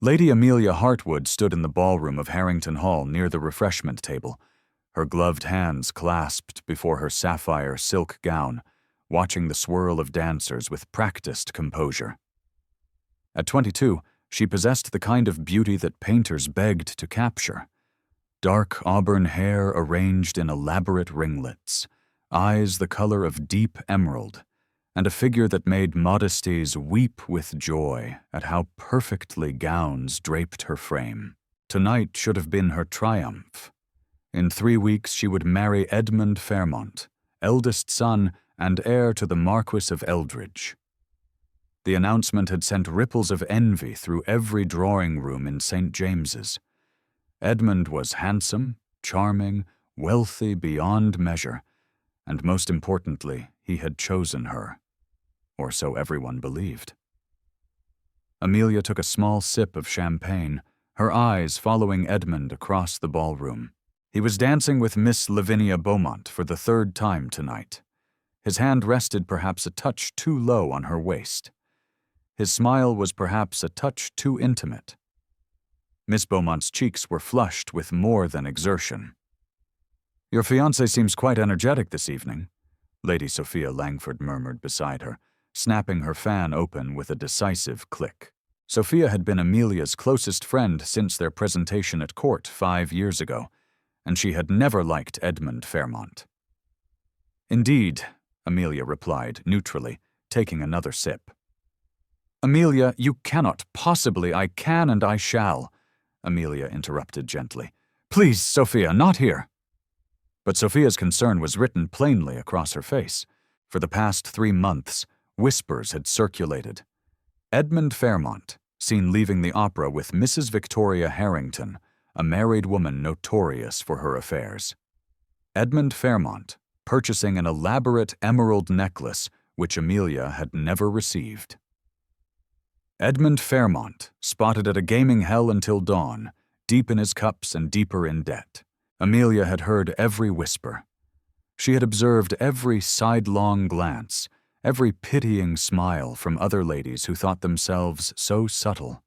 Lady Amelia Hartwood stood in the ballroom of Harrington Hall near the refreshment table, her gloved hands clasped before her sapphire silk gown, watching the swirl of dancers with practiced composure. At 22, she possessed the kind of beauty that painters begged to capture. Dark auburn hair arranged in elaborate ringlets, eyes the color of deep emerald, and a figure that made modesties weep with joy at how perfectly gowns draped her frame. Tonight should have been her triumph. In 3 weeks she would marry Edmund Fairmont, eldest son and heir to the Marquis of Eldridge. The announcement had sent ripples of envy through every drawing room in St. James's. Edmund was handsome, charming, wealthy beyond measure, and most importantly, he had chosen her. Or so everyone believed. Amelia took a small sip of champagne, her eyes following Edmund across the ballroom. He was dancing with Miss Lavinia Beaumont for the 3rd time tonight. His hand rested perhaps a touch too low on her waist. His smile was perhaps a touch too intimate. Miss Beaumont's cheeks were flushed with more than exertion. "Your fiancé seems quite energetic this evening," Lady Sophia Langford murmured beside her, snapping her fan open with a decisive click. Sophia had been Amelia's closest friend since their presentation at court 5 years ago, and she had never liked Edmund Fairmont. "Indeed," Amelia replied neutrally, taking another sip. "Amelia, you cannot possibly—" "I can and I shall," Amelia interrupted gently. "Please, Sophia, not here." But Sophia's concern was written plainly across her face. For the past 3 months, whispers had circulated. Edmund Fairmont, seen leaving the opera with Mrs. Victoria Harrington, a married woman notorious for her affairs. Edmund Fairmont, purchasing an elaborate emerald necklace which Amelia had never received. Edmund Fairmont, spotted at a gaming hell until dawn, deep in his cups and deeper in debt. Amelia had heard every whisper. She had observed every sidelong glance, every pitying smile from other ladies who thought themselves so subtle.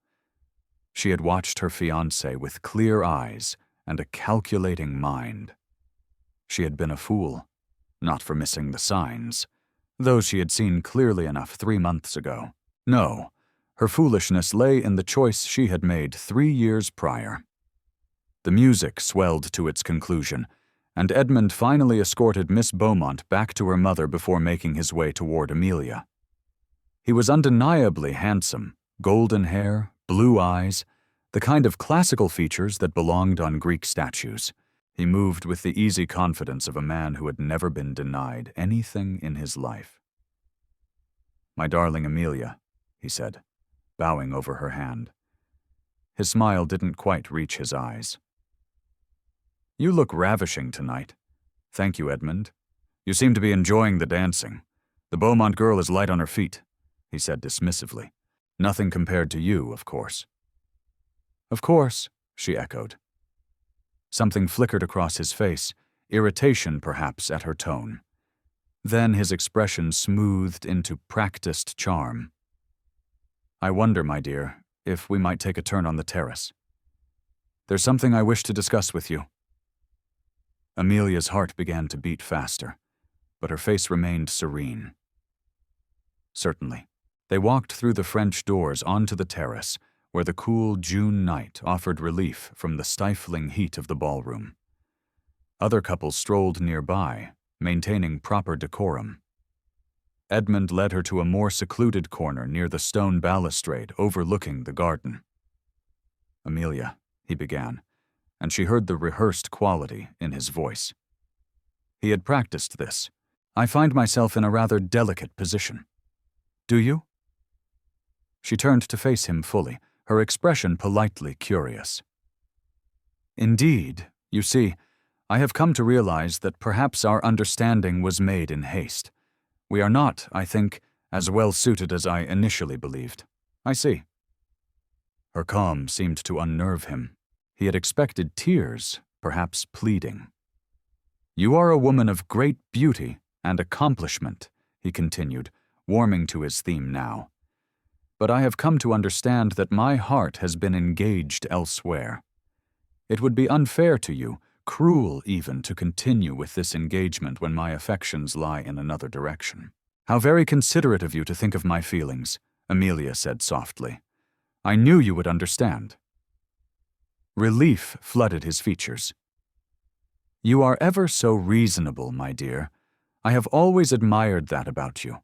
She had watched her fiancé with clear eyes and a calculating mind. She had been a fool, not for missing the signs, though she had seen clearly enough 3 months ago. No, her foolishness lay in the choice she had made 3 years prior. The music swelled to its conclusion, and Edmund finally escorted Miss Beaumont back to her mother before making his way toward Amelia. He was undeniably handsome, golden hair, blue eyes, the kind of classical features that belonged on Greek statues. He moved with the easy confidence of a man who had never been denied anything in his life. "My darling Amelia," he said, bowing over her hand. His smile didn't quite reach his eyes. "You look ravishing tonight." "Thank you, Edmund. You seem to be enjoying the dancing. The Beaumont girl is light on her feet," he said dismissively. "Nothing compared to you, of course." "Of course," she echoed. Something flickered across his face, irritation perhaps at her tone. Then his expression smoothed into practiced charm. "I wonder, my dear, if we might take a turn on the terrace. There's something I wish to discuss with you." Amelia's heart began to beat faster, but her face remained serene. Certainly. They walked through the French doors onto the terrace, where the cool June night offered relief from the stifling heat of the ballroom. Other couples strolled nearby, maintaining proper decorum. Edmund led her to a more secluded corner near the stone balustrade overlooking the garden. "Amelia," he began, and she heard the rehearsed quality in his voice. He had practiced this. "I find myself in a rather delicate position." "Do you?" She turned to face him fully, her expression politely curious. "Indeed, you see, I have come to realize that perhaps our understanding was made in haste. We are not, I think, as well suited as I initially believed." "I see." Her calm seemed to unnerve him. He had expected tears, perhaps pleading. "You are a woman of great beauty and accomplishment," he continued, warming to his theme now. but I have come to understand that my heart has been engaged elsewhere. It would be unfair to you, cruel even, to continue with this engagement when my affections lie in another direction." "How very considerate of you to think of my feelings," Amelia said softly. "I knew you would understand." Relief flooded his features. "You are ever so reasonable, my dear. I have always admired that about you.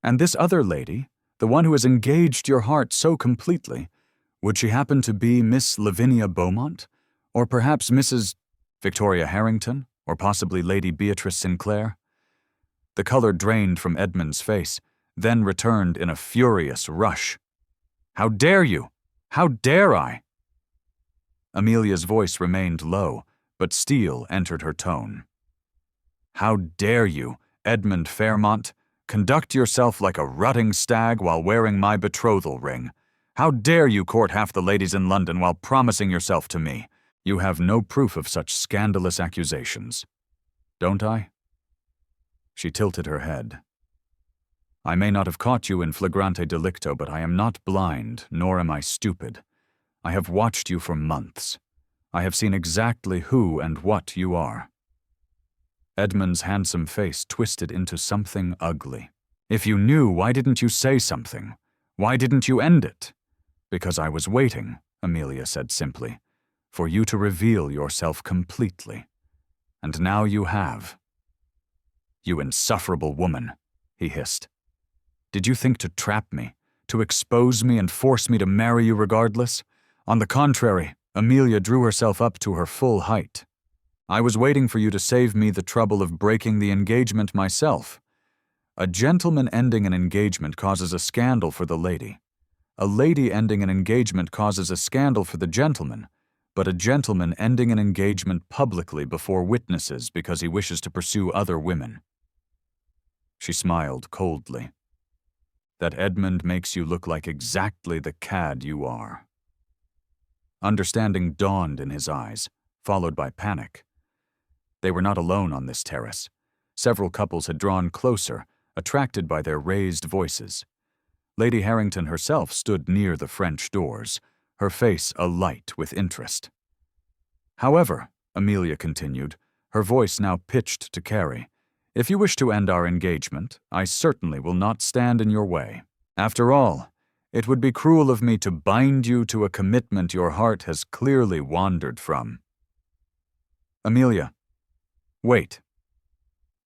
And this other lady, the one who has engaged your heart so completely, would she happen to be Miss Lavinia Beaumont? Or perhaps Mrs. Victoria Harrington? Or possibly Lady Beatrice Sinclair?" The color drained from Edmund's face, then returned in a furious rush. "How dare you? How dare I?" Amelia's voice remained low, but steel entered her tone. "How dare you, Edmund Fairmont, conduct yourself like a rutting stag while wearing my betrothal ring? How dare you court half the ladies in London while promising yourself to me? You have no proof of such scandalous accusations. Don't I?" She tilted her head. "I may not have caught you in flagrante delicto, but I am not blind, nor am I stupid. I have watched you for months. I have seen exactly who and what you are." Edmund's handsome face twisted into something ugly. "If you knew, why didn't you say something? Why didn't you end it?" "Because I was waiting," Amelia said simply, "for you to reveal yourself completely. And now you have." "You insufferable woman," he hissed. "Did you think to trap me, to expose me and force me to marry you regardless? On the contrary, Amelia drew herself up to her full height. I was waiting for you to save me the trouble of breaking the engagement myself. A gentleman ending an engagement causes a scandal for the lady. A lady ending an engagement causes a scandal for the gentleman, but a gentleman ending an engagement publicly before witnesses because he wishes to pursue other women." She smiled coldly. "That Edmund makes you look like exactly the cad you are." Understanding dawned in his eyes, followed by panic. They were not alone on this terrace. Several couples had drawn closer, attracted by their raised voices. Lady Harrington herself stood near the French doors, her face alight with interest. "However," Amelia continued, her voice now pitched to Carrie, "if you wish to end our engagement, I certainly will not stand in your way. After all, it would be cruel of me to bind you to a commitment your heart has clearly wandered from." "Amelia, wait.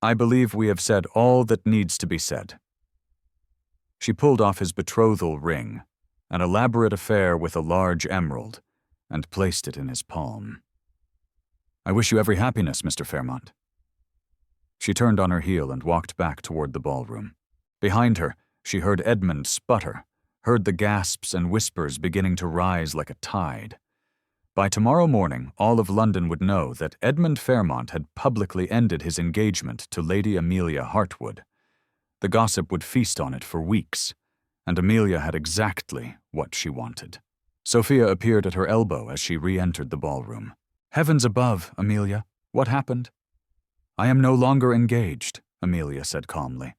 I believe we have said all that needs to be said." She pulled off his betrothal ring, an elaborate affair with a large emerald, and placed it in his palm. "I wish you every happiness, Mr. Fairmont." She turned on her heel and walked back toward the ballroom. Behind her, she heard Edmund sputter, heard the gasps and whispers beginning to rise like a tide. By tomorrow morning, all of London would know that Edmund Fairmont had publicly ended his engagement to Lady Amelia Hartwood. The gossip would feast on it for weeks, and Amelia had exactly what she wanted. Sophia appeared at her elbow as she re-entered the ballroom. "Heavens above, Amelia, what happened?" "I am no longer engaged," Amelia said calmly.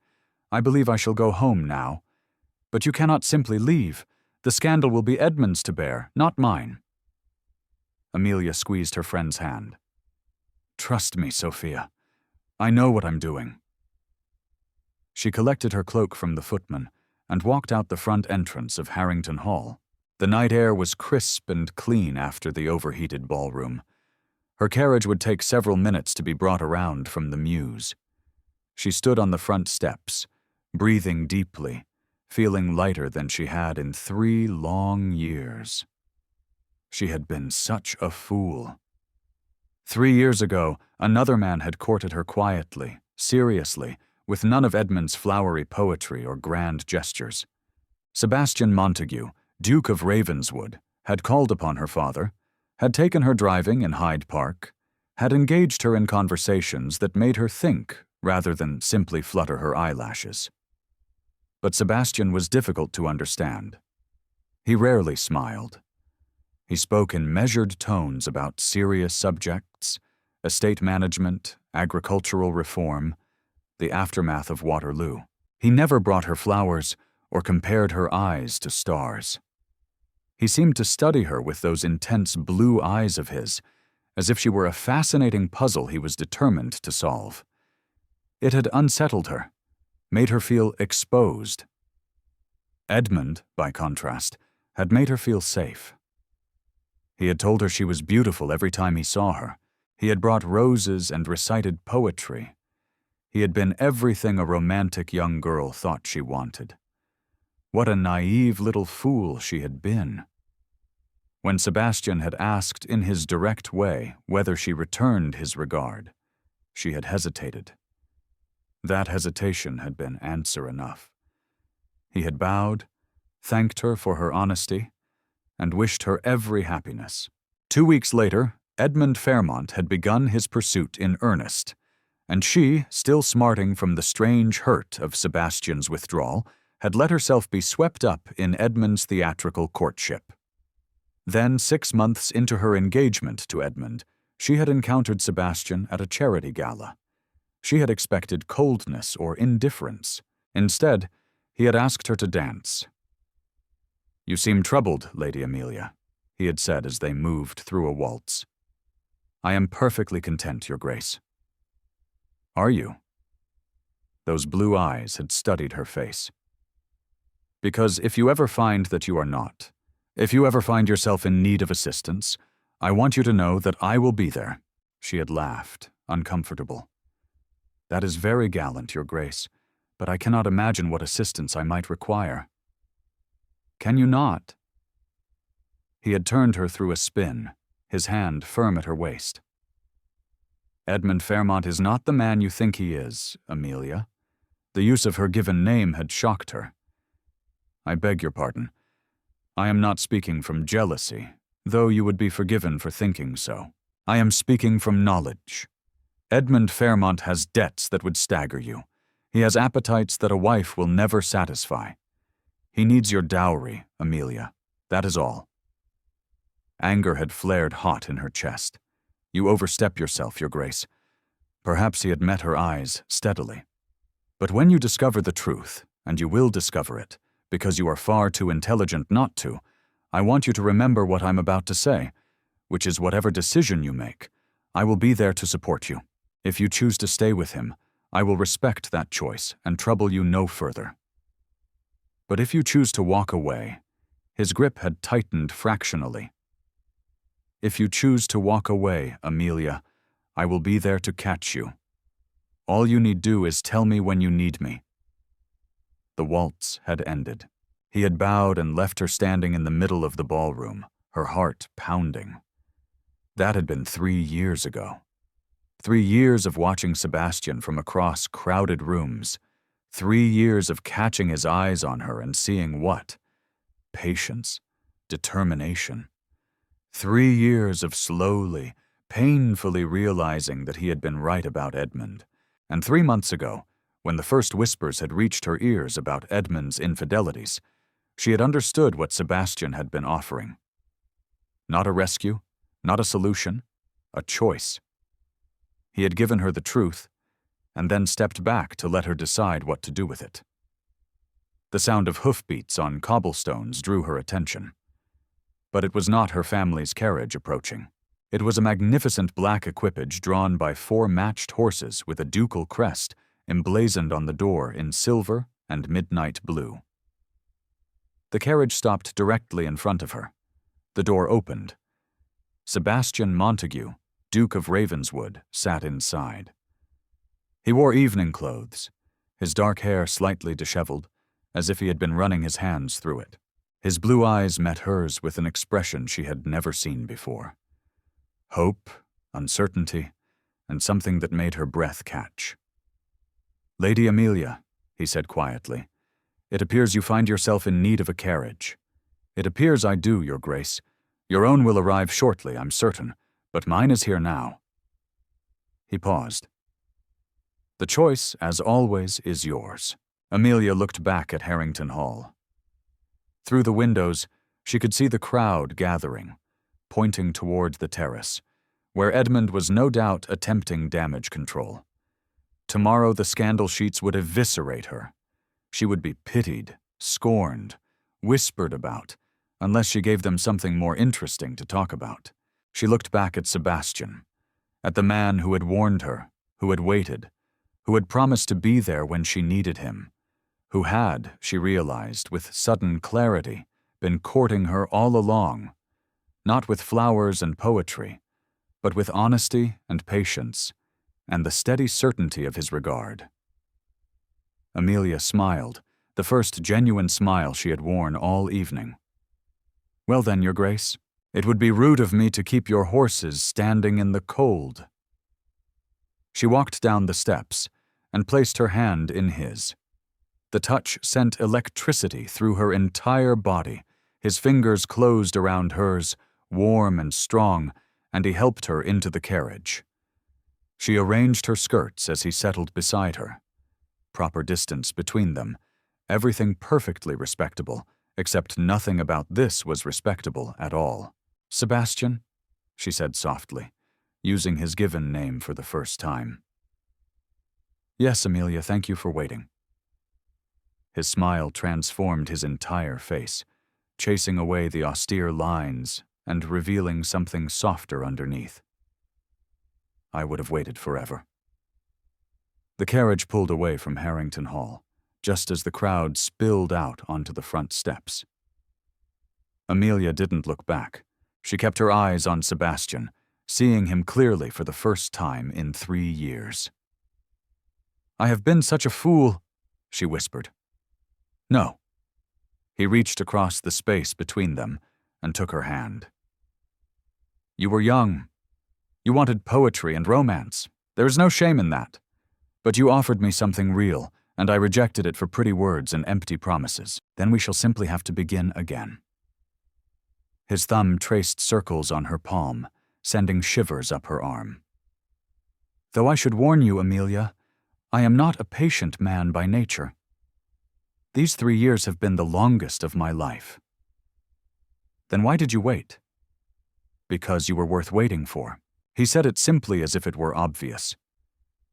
"I believe I shall go home now. But you cannot simply leave. The scandal will be Edmund's to bear, not mine." Amelia squeezed her friend's hand. "Trust me, Sophia. I know what I'm doing." She collected her cloak from the footman and walked out the front entrance of Harrington Hall. The night air was crisp and clean after the overheated ballroom. Her carriage would take several minutes to be brought around from the mews. She stood on the front steps, breathing deeply, feeling lighter than she had in 3 long years. She had been such a fool. 3 years ago, another man had courted her quietly, seriously, with none of Edmund's flowery poetry or grand gestures. Sebastian Montague, Duke of Ravenswood, had called upon her father, had taken her driving in Hyde Park, had engaged her in conversations that made her think rather than simply flutter her eyelashes. But Sebastian was difficult to understand. He rarely smiled. He spoke in measured tones about serious subjects, estate management, agricultural reform, the aftermath of Waterloo. He never brought her flowers or compared her eyes to stars. He seemed to study her with those intense blue eyes of his, as if she were a fascinating puzzle he was determined to solve. It had unsettled her, made her feel exposed. Edmund, by contrast, had made her feel safe. He had told her she was beautiful every time he saw her. He had brought roses and recited poetry. He had been everything a romantic young girl thought she wanted. What a naive little fool she had been. When Sebastian had asked in his direct way whether she returned his regard, she had hesitated. That hesitation had been answer enough. He had bowed, thanked her for her honesty, and wished her every happiness. 2 weeks later, Edmund Fairmont had begun his pursuit in earnest, and she, still smarting from the strange hurt of Sebastian's withdrawal, had let herself be swept up in Edmund's theatrical courtship. Then, 6 months into her engagement to Edmund, she had encountered Sebastian at a charity gala. She had expected coldness or indifference. Instead, he had asked her to dance. "You seem troubled, Lady Amelia," he had said as they moved through a waltz. "I am perfectly content, Your Grace." "Are you?" Those blue eyes had studied her face. "Because if you ever find that you are not, if you ever find yourself in need of assistance, I want you to know that I will be there." She had laughed, uncomfortable. "That is very gallant, Your Grace, but I cannot imagine what assistance I might require." "Can you not?" He had turned her through a spin, his hand firm at her waist. "Edmund Fairmont is not the man you think he is, Amelia." The use of her given name had shocked her. "I beg your pardon. I am not speaking from jealousy, though you would be forgiven for thinking so. I am speaking from knowledge. Edmund Fairmont has debts that would stagger you. He has appetites that a wife will never satisfy. He needs your dowry, Amelia. That is all." Anger had flared hot in her chest. "You overstep yourself, Your Grace." Perhaps he had met her eyes steadily. "But when you discover the truth, and you will discover it, because you are far too intelligent not to, I want you to remember what I'm about to say, which is whatever decision you make, I will be there to support you. If you choose to stay with him, I will respect that choice and trouble you no further. But if you choose to walk away," his grip had tightened fractionally. "If you choose to walk away, Amelia, I will be there to catch you. All you need do is tell me when you need me." The waltz had ended. He had bowed and left her standing in the middle of the ballroom, her heart pounding. That had been 3 years ago. 3 years of watching Sebastian from across crowded rooms. 3 years of catching his eyes on her and seeing what? Patience, determination. 3 years of slowly, painfully realizing that he had been right about Edmund. And 3 months ago, when the first whispers had reached her ears about Edmund's infidelities, she had understood what Sebastian had been offering. Not a rescue, not a solution, a choice. He had given her the truth, and then stepped back to let her decide what to do with it. The sound of hoofbeats on cobblestones drew her attention. But it was not her family's carriage approaching. It was a magnificent black equipage drawn by 4 matched horses with a ducal crest emblazoned on the door in silver and midnight blue. The carriage stopped directly in front of her. The door opened. Sebastian Montague, Duke of Ravenswood, sat inside. He wore evening clothes, his dark hair slightly disheveled, as if he had been running his hands through it. His blue eyes met hers with an expression she had never seen before. Hope, uncertainty, and something that made her breath catch. "Lady Amelia," he said quietly, "it appears you find yourself in need of a carriage. It appears I do, Your Grace. Your own will arrive shortly, I'm certain, but mine is here now." He paused. "The choice, as always, is yours." Amelia looked back at Harrington Hall. Through the windows, she could see the crowd gathering, pointing toward the terrace, where Edmund was no doubt attempting damage control. Tomorrow the scandal sheets would eviscerate her. She would be pitied, scorned, whispered about, unless she gave them something more interesting to talk about. She looked back at Sebastian, at the man who had warned her, who had waited, who had promised to be there when she needed him, who had, she realized with sudden clarity, been courting her all along, not with flowers and poetry, but with honesty and patience, and the steady certainty of his regard. Amelia smiled, the first genuine smile she had worn all evening. "Well then, Your Grace, it would be rude of me to keep your horses standing in the cold." She walked down the steps and placed her hand in his. The touch sent electricity through her entire body. His fingers closed around hers, warm and strong, and he helped her into the carriage. She arranged her skirts as he settled beside her. Proper distance between them, everything perfectly respectable, except nothing about this was respectable at all. "Sebastian," she said softly, using his given name for the first time. "Yes, Amelia, thank you for waiting." His smile transformed his entire face, chasing away the austere lines and revealing something softer underneath. "I would have waited forever." The carriage pulled away from Harrington Hall, just as the crowd spilled out onto the front steps. Amelia didn't look back. She kept her eyes on Sebastian, seeing him clearly for the first time in 3 years. "I have been such a fool," she whispered. "No." He reached across the space between them and took her hand. "You were young. You wanted poetry and romance. There is no shame in that. But you offered me something real, and I rejected it for pretty words and empty promises. Then we shall simply have to begin again." His thumb traced circles on her palm, sending shivers up her arm. "Though I should warn you, Amelia, I am not a patient man by nature. These 3 years have been the longest of my life." "Then why did you wait?" "Because you were worth waiting for." He said it simply as if it were obvious.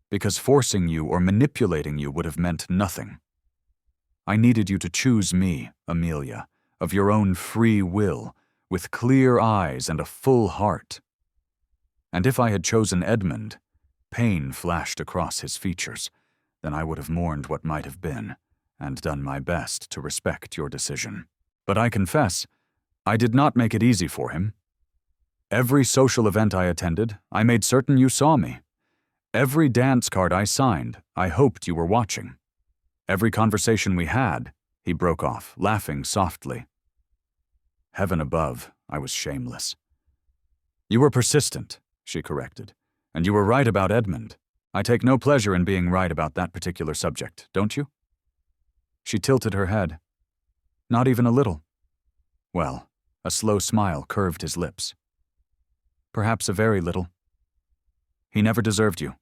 "Because forcing you or manipulating you would have meant nothing. I needed you to choose me, Amelia, of your own free will, with clear eyes and a full heart. And if I had chosen Edmund," pain flashed across his features, "then I would have mourned what might have been, and done my best to respect your decision. But I confess, I did not make it easy for him. Every social event I attended, I made certain you saw me. Every dance card I signed, I hoped you were watching. Every conversation we had," he broke off, laughing softly. Heaven above, I was shameless. "You were persistent," she corrected, "and you were right about Edmund. I take no pleasure in being right about that particular subject, don't you?" She tilted her head. "Not even a little." Well, a slow smile curved his lips. "Perhaps a very little." "He never deserved you."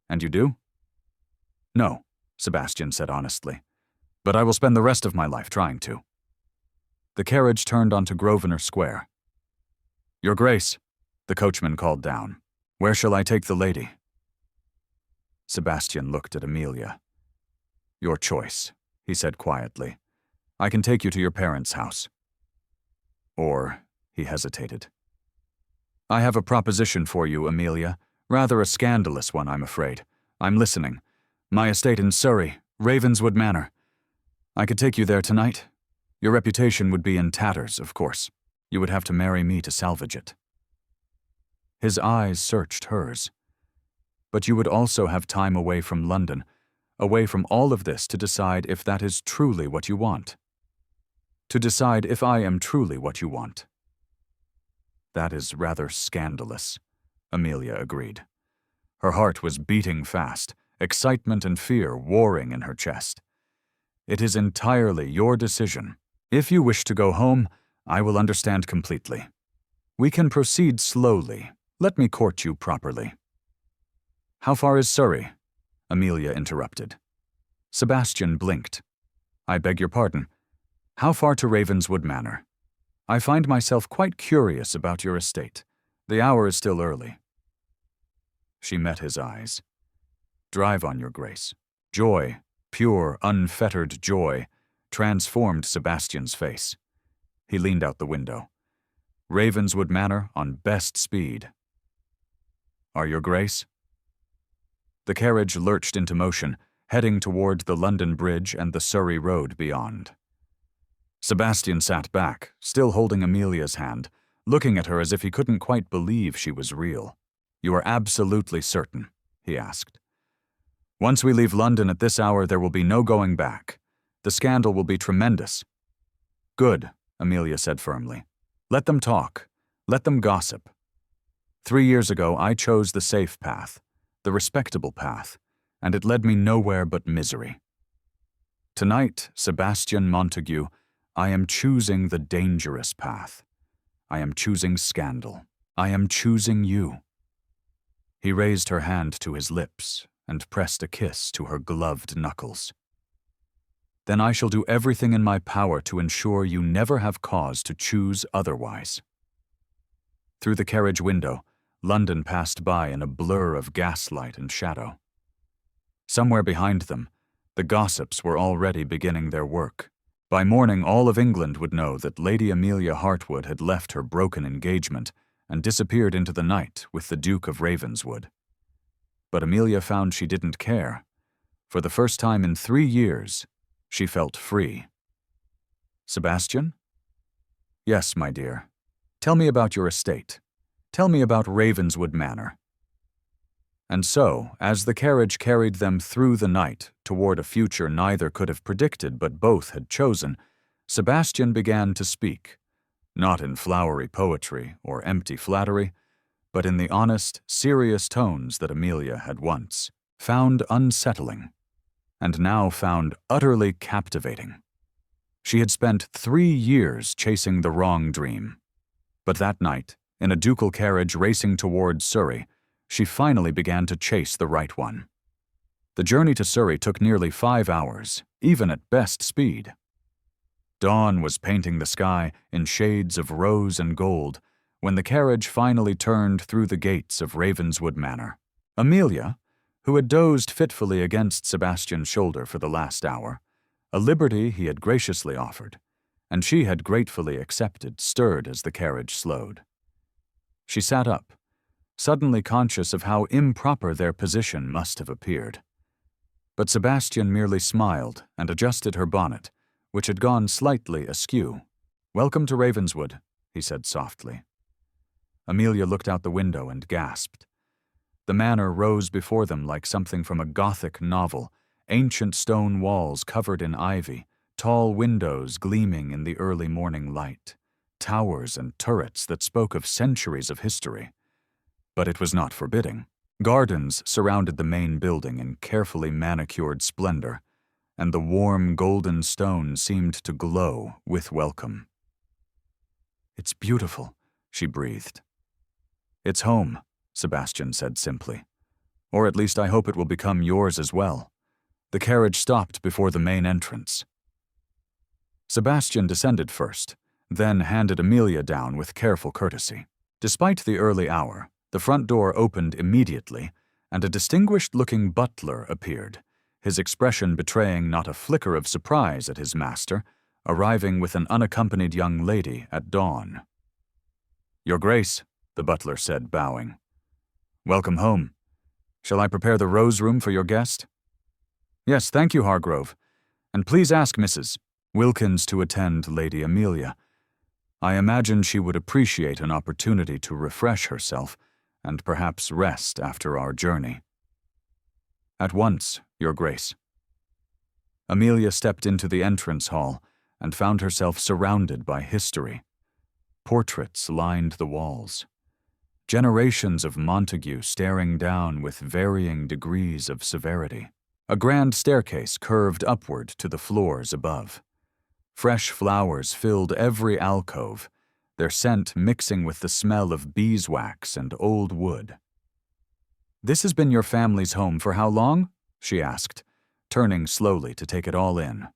"And you do?" "No," Sebastian said honestly, "but I will spend the rest of my life trying to." The carriage turned onto Grosvenor Square. "Your Grace," the coachman called down, "where shall I take the lady?" Sebastian looked at Amelia. "Your choice," he said quietly. "I can take you to your parents' house." Or, he hesitated. "I have a proposition for you, Amelia. Rather a scandalous one, I'm afraid. I'm listening. My estate in Surrey, Ravenswood Manor. I could take you there tonight. Your reputation would be in tatters, of course. You would have to marry me to salvage it." His eyes searched hers. "But you would also have time away from London, away from all of this to decide if that is truly what you want. To decide if I am truly what you want." "That is rather scandalous," Amelia agreed. Her heart was beating fast, excitement and fear warring in her chest. "It is entirely your decision. If you wish to go home, I will understand completely. We can proceed slowly. Let me court you properly." "How far is Surrey?" Amelia interrupted. Sebastian blinked. "I beg your pardon. How far to Ravenswood Manor? I find myself quite curious about your estate. The hour is still early." She met his eyes. "Drive on, Your Grace. Joy, pure, unfettered joy, transformed Sebastian's face. He leaned out the window. Ravenswood Manor on best speed. Are your grace? The carriage lurched into motion, heading toward the London Bridge and the Surrey Road beyond. Sebastian sat back, still holding Amelia's hand, looking at her as if he couldn't quite believe she was real. You are absolutely certain? He asked. Once we leave London at this hour, there will be no going back. The scandal will be tremendous. Good, Amelia said firmly. Let them talk. Let them gossip. 3 years ago, I chose the safe path, the respectable path, and it led me nowhere but misery. Tonight, Sebastian Montague, I am choosing the dangerous path. I am choosing scandal. I am choosing you. He raised her hand to his lips and pressed a kiss to her gloved knuckles. Then I shall do everything in my power to ensure you never have cause to choose otherwise. Through the carriage window, London passed by in a blur of gaslight and shadow. Somewhere behind them, the gossips were already beginning their work. By morning, all of England would know that Lady Amelia Hartwood had left her broken engagement and disappeared into the night with the Duke of Ravenswood. But Amelia found she didn't care. For the first time in 3 years, she felt free. Sebastian? Yes, my dear. Tell me about your estate. Tell me about Ravenswood Manor. And so, as the carriage carried them through the night toward a future neither could have predicted but both had chosen, Sebastian began to speak, not in flowery poetry or empty flattery, but in the honest, serious tones that Amelia had once found unsettling, and now found utterly captivating. She had spent 3 years chasing the wrong dream. But that night, in a ducal carriage racing toward Surrey, she finally began to chase the right one. The journey to Surrey took nearly 5 hours, even at best speed. Dawn was painting the sky in shades of rose and gold when the carriage finally turned through the gates of Ravenswood Manor. Amelia, who had dozed fitfully against Sebastian's shoulder for the last hour, a liberty he had graciously offered, and she had gratefully accepted, stirred as the carriage slowed. She sat up, suddenly conscious of how improper their position must have appeared. But Sebastian merely smiled and adjusted her bonnet, which had gone slightly askew. "Welcome to Ravenswood," he said softly. Amelia looked out the window and gasped. The manor rose before them like something from a Gothic novel, ancient stone walls covered in ivy, tall windows gleaming in the early morning light, towers and turrets that spoke of centuries of history. But it was not forbidding. Gardens surrounded the main building in carefully manicured splendor, and the warm golden stone seemed to glow with welcome. "It's beautiful," she breathed. "It's home," Sebastian said simply. "Or at least I hope it will become yours as well." The carriage stopped before the main entrance. Sebastian descended first, then handed Amelia down with careful courtesy. Despite the early hour, the front door opened immediately, and a distinguished-looking butler appeared, his expression betraying not a flicker of surprise at his master, arriving with an unaccompanied young lady at dawn. "Your Grace," the butler said, bowing. "Welcome home. Shall I prepare the rose room for your guest?" "Yes, thank you, Hargrove. And please ask Mrs. Wilkins to attend Lady Amelia. I imagine she would appreciate an opportunity to refresh herself and perhaps rest after our journey." "At once, Your Grace." Amelia stepped into the entrance hall and found herself surrounded by history. Portraits lined the walls. Generations of Montague staring down with varying degrees of severity. A grand staircase curved upward to the floors above. Fresh flowers filled every alcove, their scent mixing with the smell of beeswax and old wood. "This has been your family's home for how long?" she asked, turning slowly to take it all in.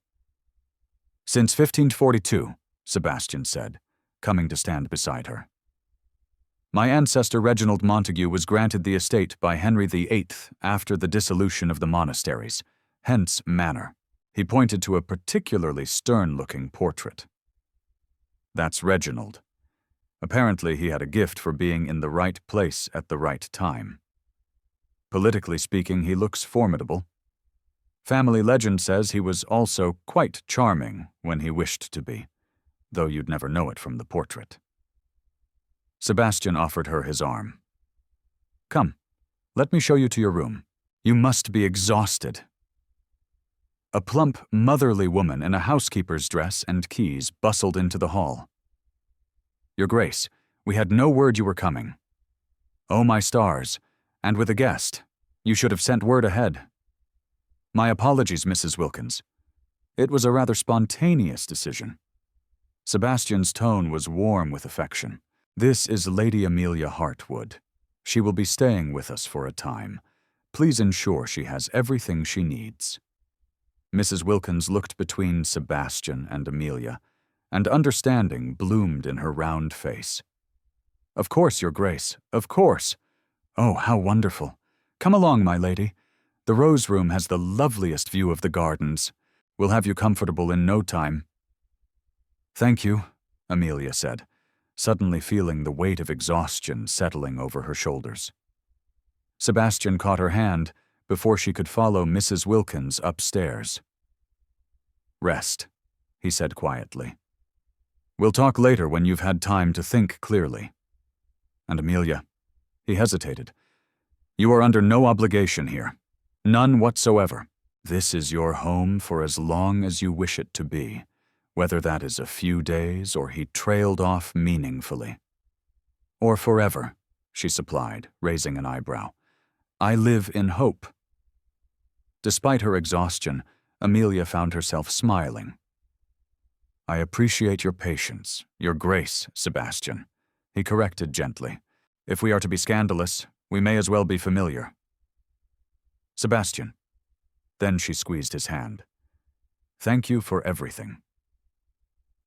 "Since 1542, Sebastian said, coming to stand beside her. "My ancestor Reginald Montague was granted the estate by Henry VIII after the dissolution of the monasteries, hence Manor. He pointed to a particularly stern-looking portrait. That's Reginald. Apparently he had a gift for being in the right place at the right time. Politically speaking, he looks formidable. Family legend says he was also quite charming when he wished to be, though you'd never know it from the portrait. Sebastian offered her his arm. Come, let me show you to your room. You must be exhausted. A plump, motherly woman in a housekeeper's dress and keys bustled into the hall. Your Grace, we had no word you were coming. Oh, my stars, and with a guest. You should have sent word ahead. My apologies, Mrs. Wilkins. It was a rather spontaneous decision. Sebastian's tone was warm with affection. This is Lady Amelia Hartwood. She will be staying with us for a time. Please ensure she has everything she needs. Mrs. Wilkins looked between Sebastian and Amelia, and understanding bloomed in her round face. Of course, Your Grace, of course. Oh, how wonderful. Come along, my lady. The Rose Room has the loveliest view of the gardens. We'll have you comfortable in no time. Thank you, Amelia said, suddenly feeling the weight of exhaustion settling over her shoulders. Sebastian caught her hand before she could follow Mrs. Wilkins upstairs. Rest, he said quietly. We'll talk later when you've had time to think clearly. And Amelia, he hesitated. You are under no obligation here. None whatsoever. This is your home for as long as you wish it to be, whether that is a few days or he trailed off meaningfully. Or forever, she supplied, raising an eyebrow. I live in hope. Despite her exhaustion, Amelia found herself smiling. I appreciate your patience, your grace, Sebastian, he corrected gently. If we are to be scandalous, we may as well be familiar. Sebastian. Then she squeezed his hand. Thank you for everything.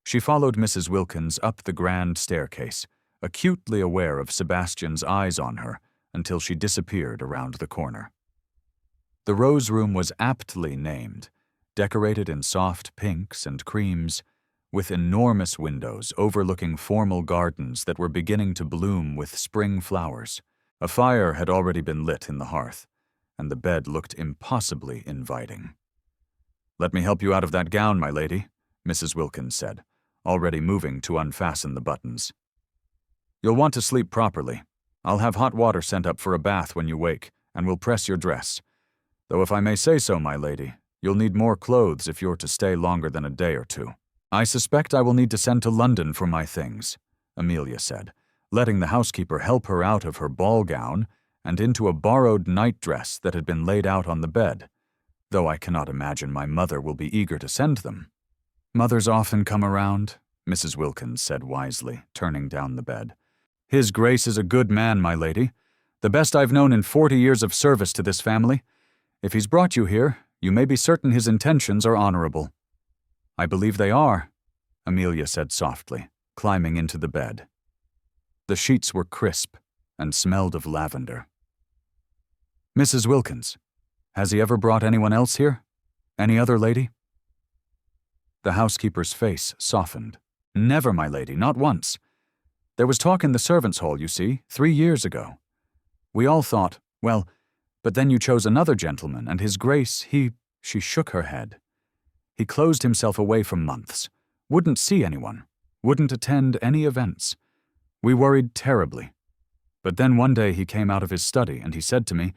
She followed Mrs. Wilkins up the grand staircase, acutely aware of Sebastian's eyes on her until she disappeared around the corner. The Rose Room was aptly named, decorated in soft pinks and creams, with enormous windows overlooking formal gardens that were beginning to bloom with spring flowers. A fire had already been lit in the hearth, and the bed looked impossibly inviting. Let me help you out of that gown, my lady, Mrs. Wilkins said, already moving to unfasten the buttons. You'll want to sleep properly. I'll have hot water sent up for a bath when you wake, and we'll press your dress. Though if I may say so, my lady, you'll need more clothes if you're to stay longer than a day or two. I suspect I will need to send to London for my things, Amelia said, letting the housekeeper help her out of her ball gown and into a borrowed nightdress that had been laid out on the bed, though I cannot imagine my mother will be eager to send them. Mothers often come around, Mrs. Wilkins said wisely, turning down the bed. His Grace is a good man, my lady, the best I've known in 40 years of service to this family. If he's brought you here, you may be certain his intentions are honorable. I believe they are, Amelia said softly, climbing into the bed. The sheets were crisp and smelled of lavender. Mrs. Wilkins, has he ever brought anyone else here? Any other lady? The housekeeper's face softened. Never, my lady, not once. There was talk in the servants' hall, you see, 3 years ago. We all thought, well, but then you chose another gentleman, and his Grace, she shook her head. He closed himself away for months, wouldn't see anyone, wouldn't attend any events. We worried terribly. But then one day he came out of his study and he said to me,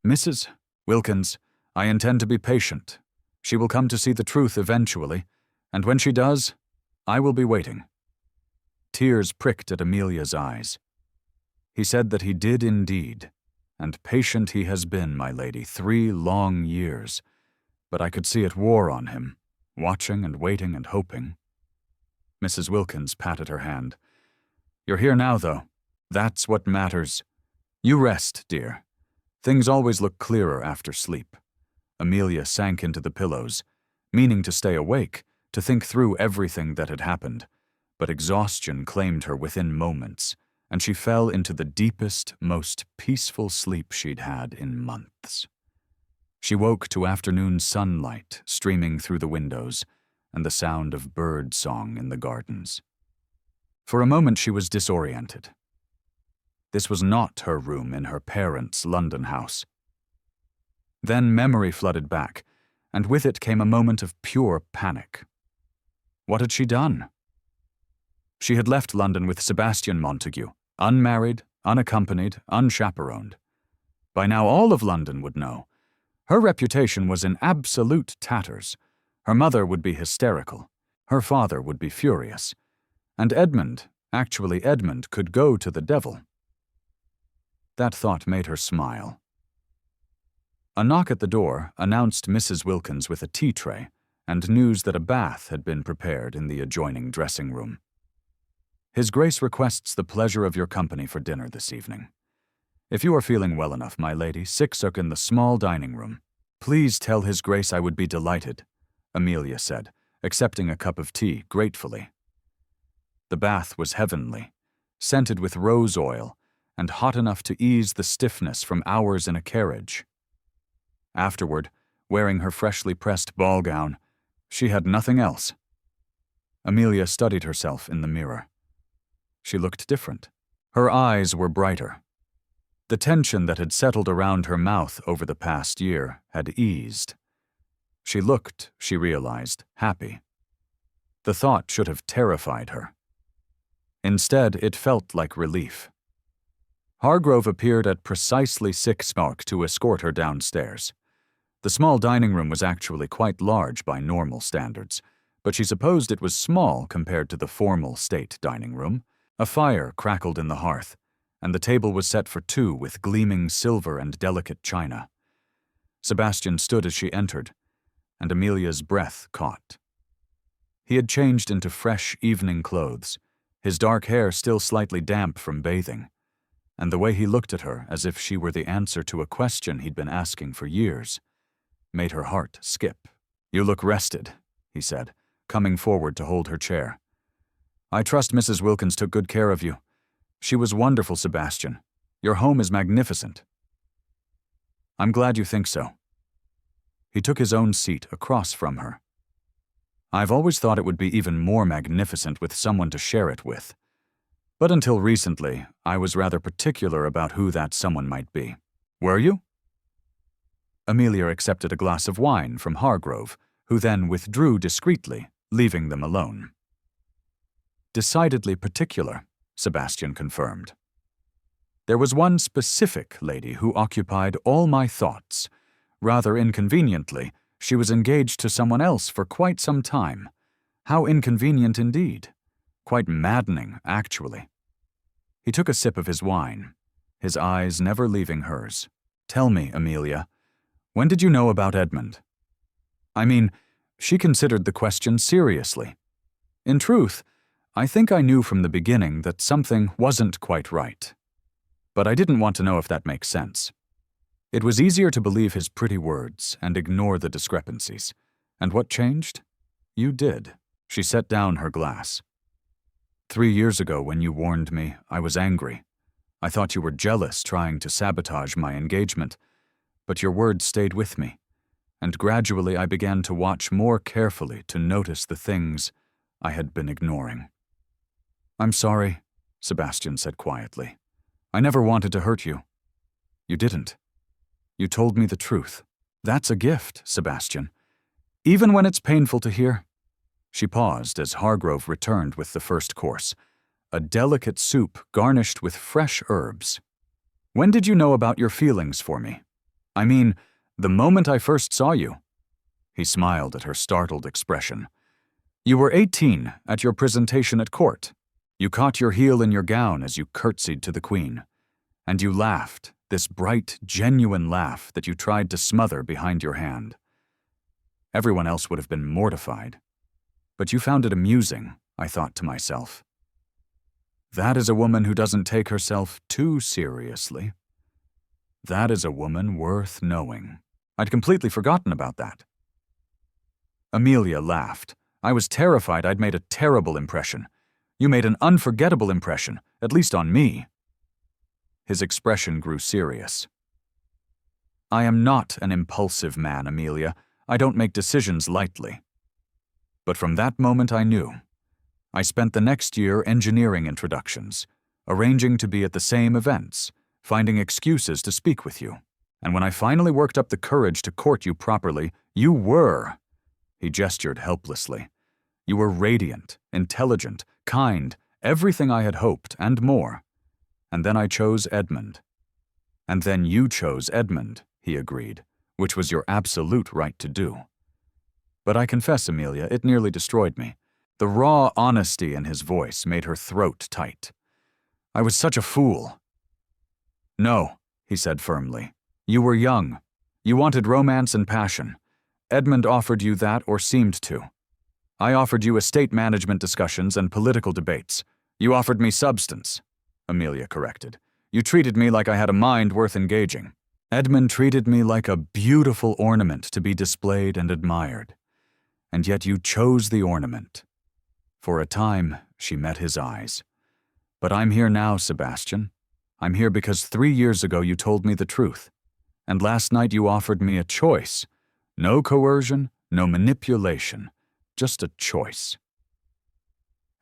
Mrs. Wilkins, I intend to be patient. She will come to see the truth eventually, and when she does, I will be waiting. Tears pricked at Amelia's eyes. He said that he did indeed, and patient he has been, my lady, 3 long years. But I could see it wore on him, watching and waiting and hoping. Mrs. Wilkins patted her hand. You're here now, though. That's what matters. You rest, dear. Things always look clearer after sleep. Amelia sank into the pillows, meaning to stay awake, to think through everything that had happened, but exhaustion claimed her within moments, and she fell into the deepest, most peaceful sleep she'd had in months. She woke to afternoon sunlight streaming through the windows and the sound of bird song in the gardens. For a moment she was disoriented. This was not her room in her parents' London house. Then memory flooded back, and with it came a moment of pure panic. What had she done? She had left London with Sebastian Montague, unmarried, unaccompanied, unchaperoned. By now all of London would know. Her reputation was in absolute tatters. Her mother would be hysterical. Her father would be furious. And Edmund, could go to the devil. That thought made her smile. A knock at the door announced Mrs. Wilkins with a tea tray and news that a bath had been prepared in the adjoining dressing room. His Grace requests the pleasure of your company for dinner this evening. If you are feeling well enough, my lady, 6 are in the small dining room. Please tell His Grace I would be delighted, Amelia said, accepting a cup of tea gratefully. The bath was heavenly, scented with rose oil, and hot enough to ease the stiffness from hours in a carriage. Afterward, wearing her freshly pressed ball gown, she had nothing else. Amelia studied herself in the mirror. She looked different. Her eyes were brighter. The tension that had settled around her mouth over the past year had eased. She looked, she realized, happy. The thought should have terrified her. Instead, it felt like relief. Hargrove appeared at precisely 6 to escort her downstairs. The small dining room was actually quite large by normal standards, but she supposed it was small compared to the formal state dining room. A fire crackled in the hearth, and the table was set for 2 with gleaming silver and delicate china. Sebastian stood as she entered, and Amelia's breath caught. He had changed into fresh evening clothes, his dark hair still slightly damp from bathing, and the way he looked at her as if she were the answer to a question he'd been asking for years made her heart skip. You look rested, he said, coming forward to hold her chair. I trust Mrs. Wilkins took good care of you. She was wonderful, Sebastian. Your home is magnificent. I'm glad you think so. He took his own seat across from her. I've always thought it would be even more magnificent with someone to share it with. But until recently, I was rather particular about who that someone might be. Were you? Amelia accepted a glass of wine from Hargrove, who then withdrew discreetly, leaving them alone. Decidedly particular, Sebastian confirmed. There was one specific lady who occupied all my thoughts. Rather inconveniently, she was engaged to someone else for quite some time. How inconvenient indeed. Quite maddening, actually. He took a sip of his wine, his eyes never leaving hers. Tell me, Amelia, when did you know about Edmund? I mean, she considered the question seriously. In truth, I think I knew from the beginning that something wasn't quite right. But I didn't want to know if that makes sense. It was easier to believe his pretty words and ignore the discrepancies. And what changed? You did. She set down her glass. 3 years ago, when you warned me, I was angry. I thought you were jealous, trying to sabotage my engagement. But your words stayed with me, and gradually I began to watch more carefully to notice the things I had been ignoring. I'm sorry, Sebastian said quietly. I never wanted to hurt you. You didn't. You told me the truth. That's a gift, Sebastian. Even when it's painful to hear. She paused as Hargrove returned with the first course, a delicate soup garnished with fresh herbs. When did you know about your feelings for me? I mean, the moment I first saw you. He smiled at her startled expression. You were 18 at your presentation at court. You caught your heel in your gown as you curtsied to the Queen. And you laughed, this bright, genuine laugh that you tried to smother behind your hand. Everyone else would have been mortified. But you found it amusing, I thought to myself. That is a woman who doesn't take herself too seriously. That is a woman worth knowing. I'd completely forgotten about that. Amelia laughed. I was terrified I'd made a terrible impression. You made an unforgettable impression, at least on me. His expression grew serious. I am not an impulsive man, Amelia. I don't make decisions lightly. But from that moment I knew. I spent the next year engineering introductions, arranging to be at the same events, finding excuses to speak with you. And when I finally worked up the courage to court you properly, you were. He gestured helplessly. You were radiant, intelligent, kind, everything I had hoped, and more. And then I chose Edmund. And then you chose Edmund, he agreed, which was your absolute right to do. But I confess, Amelia, it nearly destroyed me. The raw honesty in his voice made her throat tight. I was such a fool. No, he said firmly. You were young. You wanted romance and passion. Edmund offered you that, or seemed to. I offered you estate management discussions and political debates. You offered me substance, Amelia corrected. You treated me like I had a mind worth engaging. Edmund treated me like a beautiful ornament to be displayed and admired. And yet you chose the ornament. For a time, she met his eyes. But I'm here now, Sebastian. I'm here because 3 years ago you told me the truth. And last night you offered me a choice. No coercion, no manipulation, just a choice.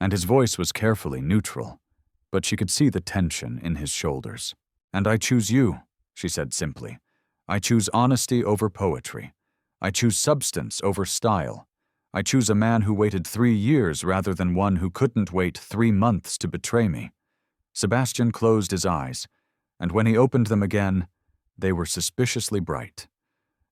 And his voice was carefully neutral, but she could see the tension in his shoulders. And I choose you, she said simply. I choose honesty over poetry. I choose substance over style. I choose a man who waited 3 years rather than one who couldn't wait 3 months to betray me. Sebastian closed his eyes, and when he opened them again, they were suspiciously bright.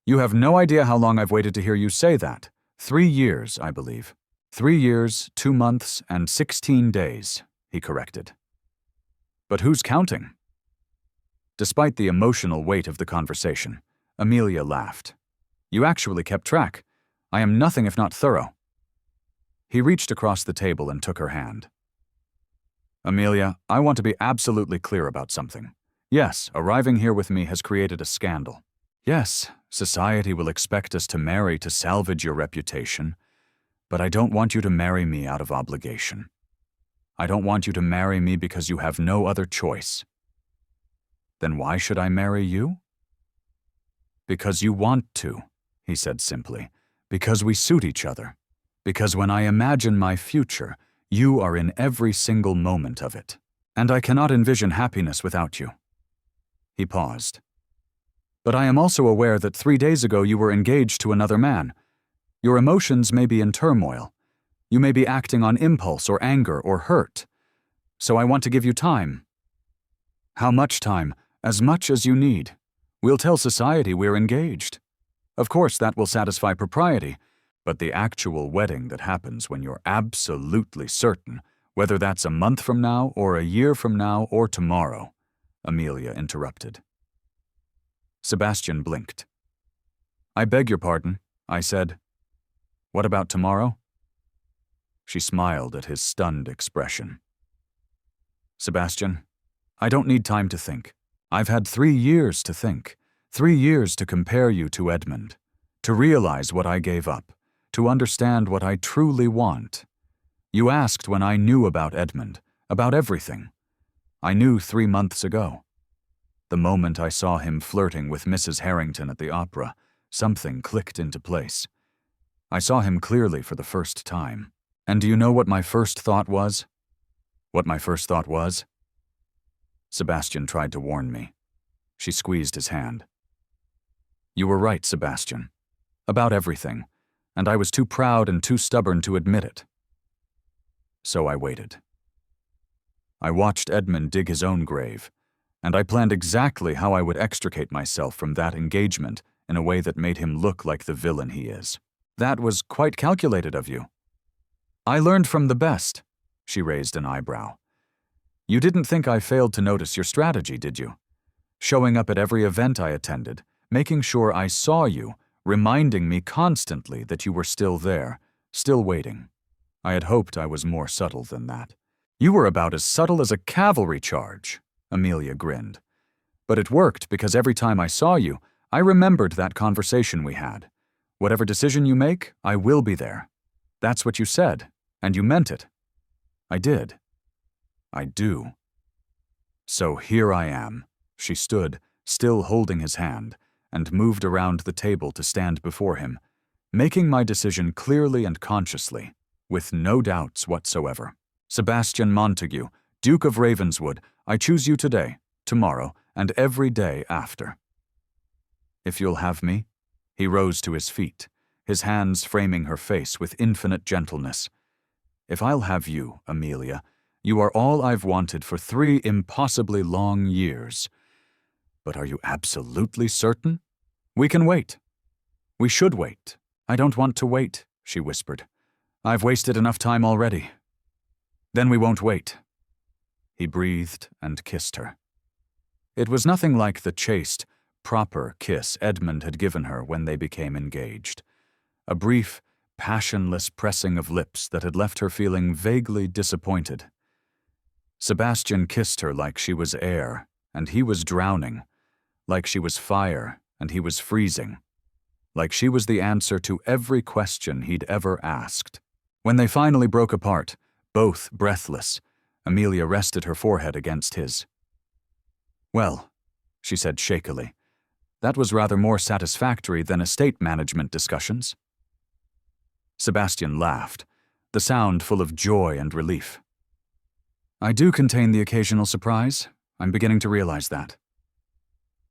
You have no idea how long I've waited to hear you say that. 3 years, I believe. 3 years, 2 months, and 16 days, he corrected. But who's counting? Despite the emotional weight of the conversation, Amelia laughed. You actually kept track. I am nothing if not thorough. He reached across the table and took her hand. Amelia, I want to be absolutely clear about something. Yes, arriving here with me has created a scandal. Yes, society will expect us to marry to salvage your reputation, but I don't want you to marry me out of obligation. I don't want you to marry me because you have no other choice. Then why should I marry you? Because you want to, he said simply. Because we suit each other. Because when I imagine my future, you are in every single moment of it. And I cannot envision happiness without you. He paused. But I am also aware that 3 days ago you were engaged to another man. Your emotions may be in turmoil. You may be acting on impulse or anger or hurt. So I want to give you time. How much time? As much as you need. We'll tell society we're engaged. Of course, that will satisfy propriety, but the actual wedding that happens when you're absolutely certain, whether that's a month from now or a year from now or tomorrow, Amelia interrupted. Sebastian blinked. I beg your pardon, I said. What about tomorrow? She smiled at his stunned expression. Sebastian, I don't need time to think. I've had 3 years to think. 3 years to compare you to Edmund, to realize what I gave up, to understand what I truly want. You asked when I knew about Edmund, about everything. I knew 3 months ago. The moment I saw him flirting with Mrs. Harrington at the opera, something clicked into place. I saw him clearly for the first time. And do you know what my first thought was? What my first thought was? Sebastian tried to warn me. She squeezed his hand. You were right, Sebastian. About everything, and I was too proud and too stubborn to admit it. So I waited. I watched Edmund dig his own grave, and I planned exactly how I would extricate myself from that engagement in a way that made him look like the villain he is. That was quite calculated of you. I learned from the best, she raised an eyebrow. You didn't think I failed to notice your strategy, did you? Showing up at every event I attended, making sure I saw you, reminding me constantly that you were still there, still waiting. I had hoped I was more subtle than that. You were about as subtle as a cavalry charge, Amelia grinned. But it worked because every time I saw you, I remembered that conversation we had. Whatever decision you make, I will be there. That's what you said, and you meant it. I did. I do. So here I am. She stood, still holding his hand, and moved around the table to stand before him, making my decision clearly and consciously, with no doubts whatsoever. Sebastian Montague, Duke of Ravenswood, I choose you today, tomorrow, and every day after. If you'll have me? He rose to his feet, his hands framing her face with infinite gentleness. If I'll have you, Amelia, you are all I've wanted for 3 impossibly long years. But are you absolutely certain? We can wait. We should wait. I don't want to wait, she whispered. I've wasted enough time already. Then we won't wait. He breathed and kissed her. It was nothing like the chaste, proper kiss Edmund had given her when they became engaged. A brief, passionless pressing of lips that had left her feeling vaguely disappointed. Sebastian kissed her like she was air, and he was drowning, like she was fire, and he was freezing, like she was the answer to every question he'd ever asked. When they finally broke apart, both breathless, Amelia rested her forehead against his. Well, she said shakily, that was rather more satisfactory than estate management discussions. Sebastian laughed, the sound full of joy and relief. I do contain the occasional surprise. I'm beginning to realize that.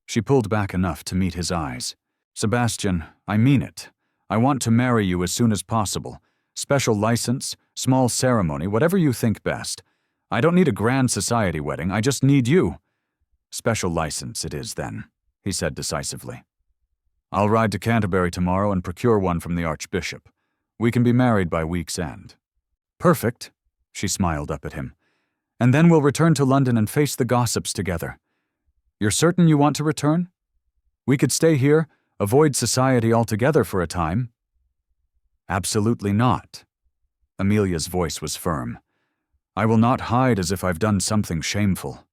She pulled back enough to meet his eyes. Sebastian, I mean it. I want to marry you as soon as possible. Special license, small ceremony, whatever you think best. I don't need a grand society wedding, I just need you. Special license it is then, he said decisively. I'll ride to Canterbury tomorrow and procure one from the Archbishop. We can be married by week's end. Perfect, she smiled up at him. And then we'll return to London and face the gossips together. You're certain you want to return? We could stay here, avoid society altogether for a time. Absolutely not. Amelia's voice was firm. I will not hide as if I've done something shameful.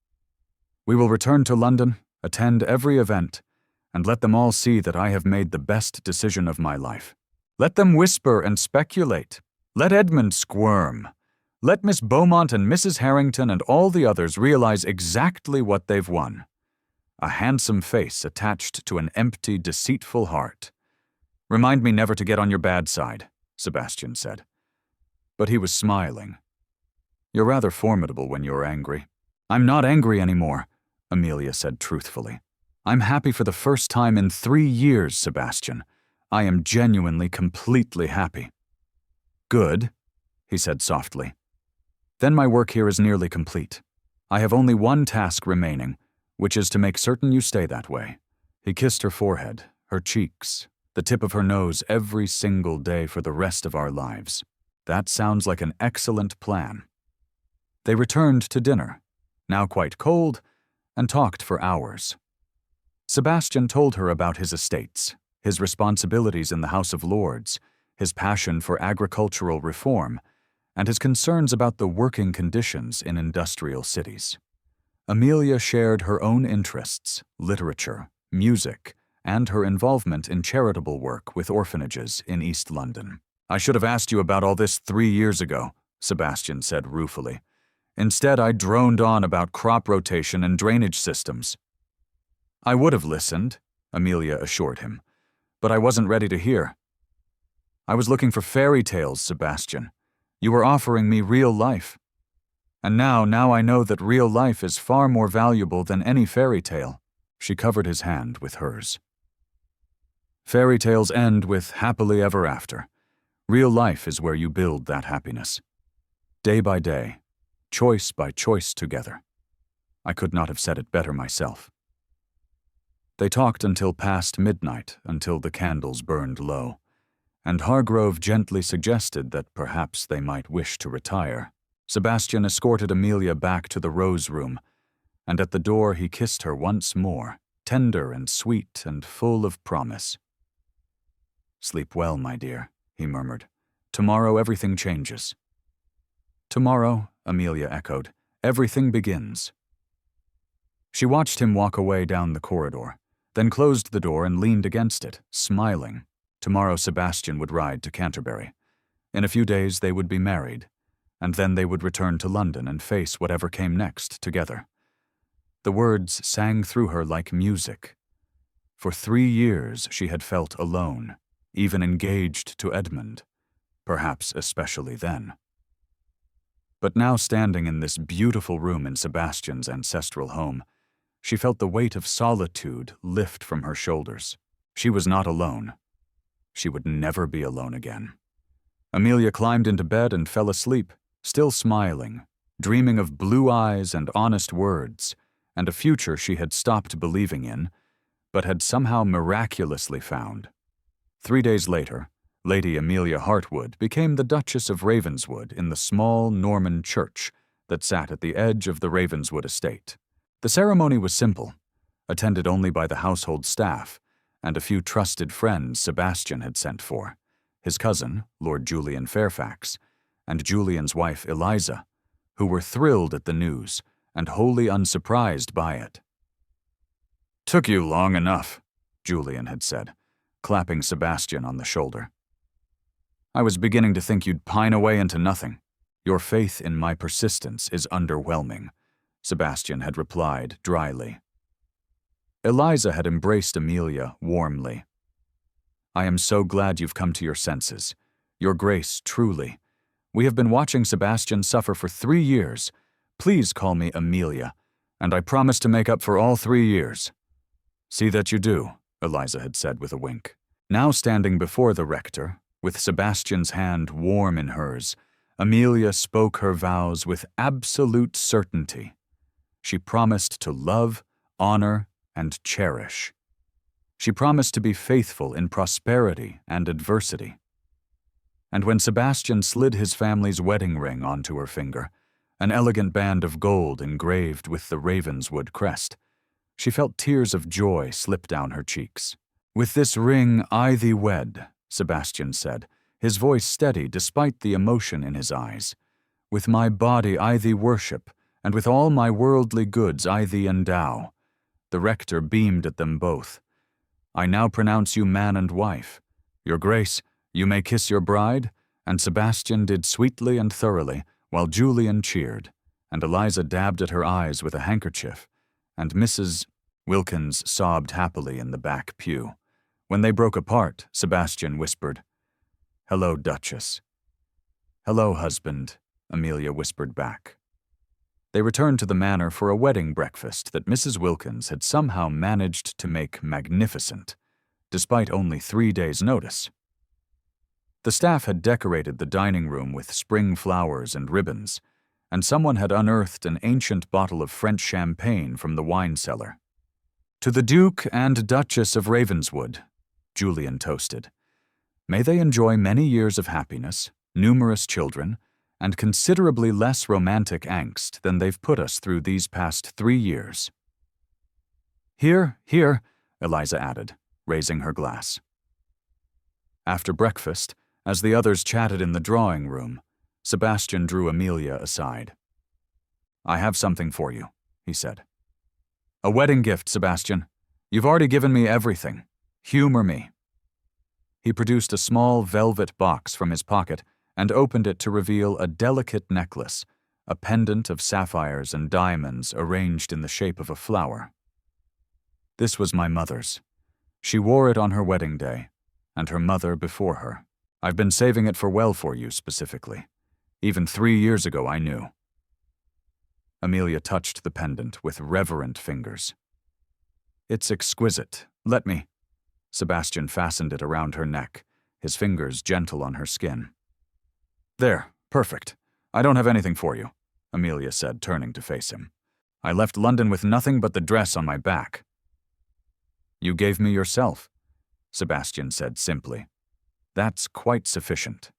We will return to London, attend every event, and let them all see that I have made the best decision of my life. Let them whisper and speculate. Let Edmund squirm. Let Miss Beaumont and Mrs. Harrington and all the others realize exactly what they've won. A handsome face attached to an empty, deceitful heart. Remind me never to get on your bad side, Sebastian said. But he was smiling. You're rather formidable when you're angry. I'm not angry anymore, Amelia said truthfully. I'm happy for the first time in 3 years, Sebastian. I am genuinely, completely happy. Good, he said softly. Then my work here is nearly complete. I have only one task remaining, which is to make certain you stay that way. He kissed her forehead, her cheeks, the tip of her nose every single day for the rest of our lives. That sounds like an excellent plan. They returned to dinner, now quite cold, and talked for hours. Sebastian told her about his estates, his responsibilities in the House of Lords, his passion for agricultural reform, and his concerns about the working conditions in industrial cities. Amelia shared her own interests, literature, music, and her involvement in charitable work with orphanages in East London. I should have asked you about all this 3 years ago, Sebastian said ruefully. Instead, I droned on about crop rotation and drainage systems. I would have listened, Amelia assured him, but I wasn't ready to hear. I was looking for fairy tales, Sebastian. You were offering me real life. And now I know that real life is far more valuable than any fairy tale. She covered his hand with hers. Fairy tales end with happily ever after. Real life is where you build that happiness. Day by day, choice by choice together. I could not have said it better myself. They talked until past midnight, until the candles burned low, and Hargrove gently suggested that perhaps they might wish to retire. Sebastian escorted Amelia back to the Rose Room, and at the door he kissed her once more, tender and sweet and full of promise. Sleep well, my dear, he murmured. Tomorrow everything changes. Tomorrow, Amelia echoed, everything begins. She watched him walk away down the corridor, then closed the door and leaned against it, smiling. Tomorrow Sebastian would ride to Canterbury. In a few days they would be married, and then they would return to London and face whatever came next together. The words sang through her like music. For 3 years she had felt alone, even engaged to Edmund, perhaps especially then. But now, standing in this beautiful room in Sebastian's ancestral home, she felt the weight of solitude lift from her shoulders. She was not alone. She would never be alone again. Amelia climbed into bed and fell asleep, still smiling, dreaming of blue eyes and honest words, and a future she had stopped believing in, but had somehow miraculously found. 3 days later, Lady Amelia Hartwood became the Duchess of Ravenswood in the small Norman church that sat at the edge of the Ravenswood estate. The ceremony was simple, attended only by the household staff and a few trusted friends Sebastian had sent for, his cousin, Lord Julian Fairfax, and Julian's wife Eliza, who were thrilled at the news and wholly unsurprised by it. "Took you long enough," Julian had said, clapping Sebastian on the shoulder. "I was beginning to think you'd pine away into nothing. Your faith in my persistence is underwhelming," Sebastian had replied dryly. Eliza had embraced Amelia warmly. "I am so glad you've come to your senses. Your Grace, truly. We have been watching Sebastian suffer for 3 years. Please call me Amelia, and I promise to make up for all 3 years." "See that you do," Eliza had said with a wink. Now standing before the rector, with Sebastian's hand warm in hers, Amelia spoke her vows with absolute certainty. She promised to love, honor, and cherish. She promised to be faithful in prosperity and adversity. And when Sebastian slid his family's wedding ring onto her finger, an elegant band of gold engraved with the Ravenswood crest, she felt tears of joy slip down her cheeks. "With this ring I thee wed," Sebastian said, his voice steady despite the emotion in his eyes. "With my body I thee worship, and with all my worldly goods I thee endow." The rector beamed at them both. "I now pronounce you man and wife. Your Grace, you may kiss your bride," and Sebastian did sweetly and thoroughly, while Julian cheered, and Eliza dabbed at her eyes with a handkerchief, and Mrs. Wilkins sobbed happily in the back pew. When they broke apart, Sebastian whispered, "Hello, Duchess." "Hello, husband," Amelia whispered back. They returned to the manor for a wedding breakfast that Mrs. Wilkins had somehow managed to make magnificent, despite only 3 days' notice. The staff had decorated the dining room with spring flowers and ribbons, and someone had unearthed an ancient bottle of French champagne from the wine cellar. "To the Duke and Duchess of Ravenswood," Julian toasted. "May they enjoy many years of happiness, numerous children, and considerably less romantic angst than they've put us through these past 3 years." "Here, here," Eliza added, raising her glass. After breakfast, as the others chatted in the drawing room, Sebastian drew Amelia aside. "I have something for you," he said. "A wedding gift, Sebastian. You've already given me everything. Humor me." He produced a small velvet box from his pocket and opened it to reveal a delicate necklace, a pendant of sapphires and diamonds arranged in the shape of a flower. "This was my mother's. She wore it on her wedding day, and her mother before her. I've been saving it for you specifically. Even 3 years ago I knew." Amelia touched the pendant with reverent fingers. "It's exquisite. Let me." Sebastian fastened it around her neck, his fingers gentle on her skin. "There, perfect. I don't have anything for you," Amelia said, turning to face him. "I left London with nothing but the dress on my back." "You gave me yourself," Sebastian said simply. "That's quite sufficient."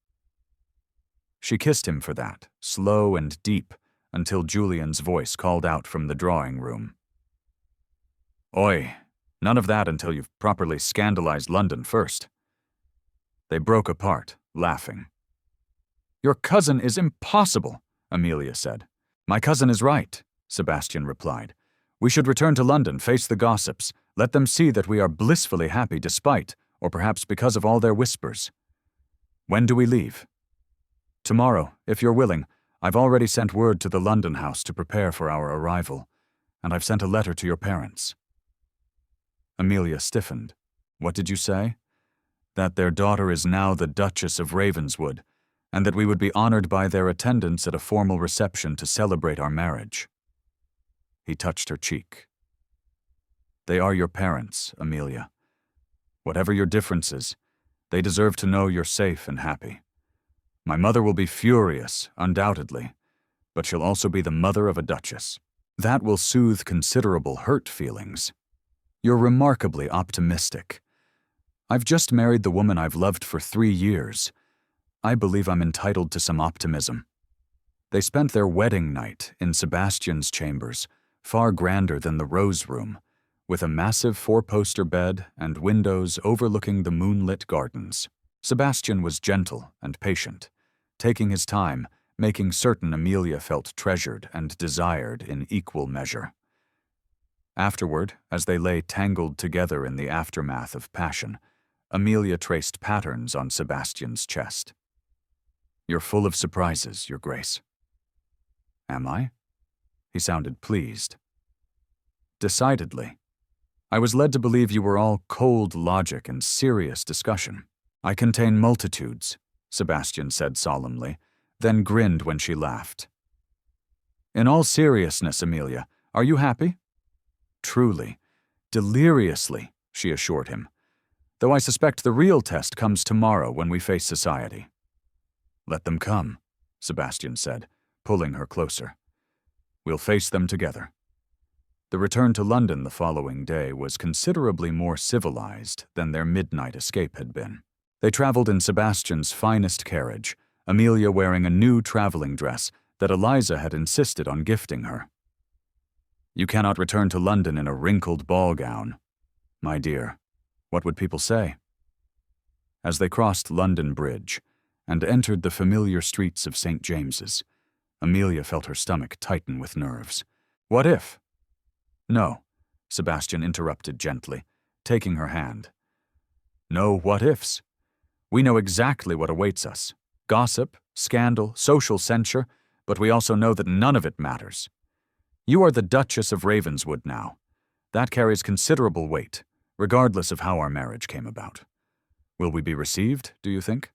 She kissed him for that, slow and deep, until Julian's voice called out from the drawing room. "Oi, none of that until you've properly scandalized London first." They broke apart, laughing. "Your cousin is impossible," Amelia said. "My cousin is right," Sebastian replied. "We should return to London, face the gossips, let them see that we are blissfully happy despite, or perhaps because of all their whispers. When do we leave?" "Tomorrow, if you're willing. I've already sent word to the London house to prepare for our arrival, and I've sent a letter to your parents." Amelia stiffened. What did you say? That their daughter is now the Duchess of Ravenswood, and that we would be honored by their attendance at a formal reception to celebrate our marriage. He touched her cheek. They are your parents, Amelia. Whatever your differences, they deserve to know you're safe and happy. My mother will be furious, undoubtedly, but she'll also be the mother of a duchess. That will soothe considerable hurt feelings. You're remarkably optimistic. I've just married the woman I've loved for 3 years. I believe I'm entitled to some optimism. They spent their wedding night in Sebastian's chambers, far grander than the Rose Room, with a massive 4-poster bed and windows overlooking the moonlit gardens. Sebastian was gentle and patient, taking his time, making certain Amelia felt treasured and desired in equal measure. Afterward, as they lay tangled together in the aftermath of passion, Amelia traced patterns on Sebastian's chest. You're full of surprises, Your Grace. Am I? He sounded pleased. Decidedly. I was led to believe you were all cold logic and serious discussion. I contain multitudes, Sebastian said solemnly, then grinned when she laughed. In all seriousness, Amelia, are you happy? Truly, deliriously, she assured him, though I suspect the real test comes tomorrow when we face society. Let them come, Sebastian said, pulling her closer. We'll face them together. The return to London the following day was considerably more civilized than their midnight escape had been. They traveled in Sebastian's finest carriage, Amelia wearing a new traveling dress that Eliza had insisted on gifting her. You cannot return to London in a wrinkled ball gown. My dear, what would people say? As they crossed London Bridge and entered the familiar streets of St. James's, Amelia felt her stomach tighten with nerves. What if? No, Sebastian interrupted gently, taking her hand. No what-ifs. We know exactly what awaits us. Gossip, scandal, social censure, but we also know that none of it matters. You are the Duchess of Ravenswood now. That carries considerable weight, regardless of how our marriage came about. Will we be received, do you think?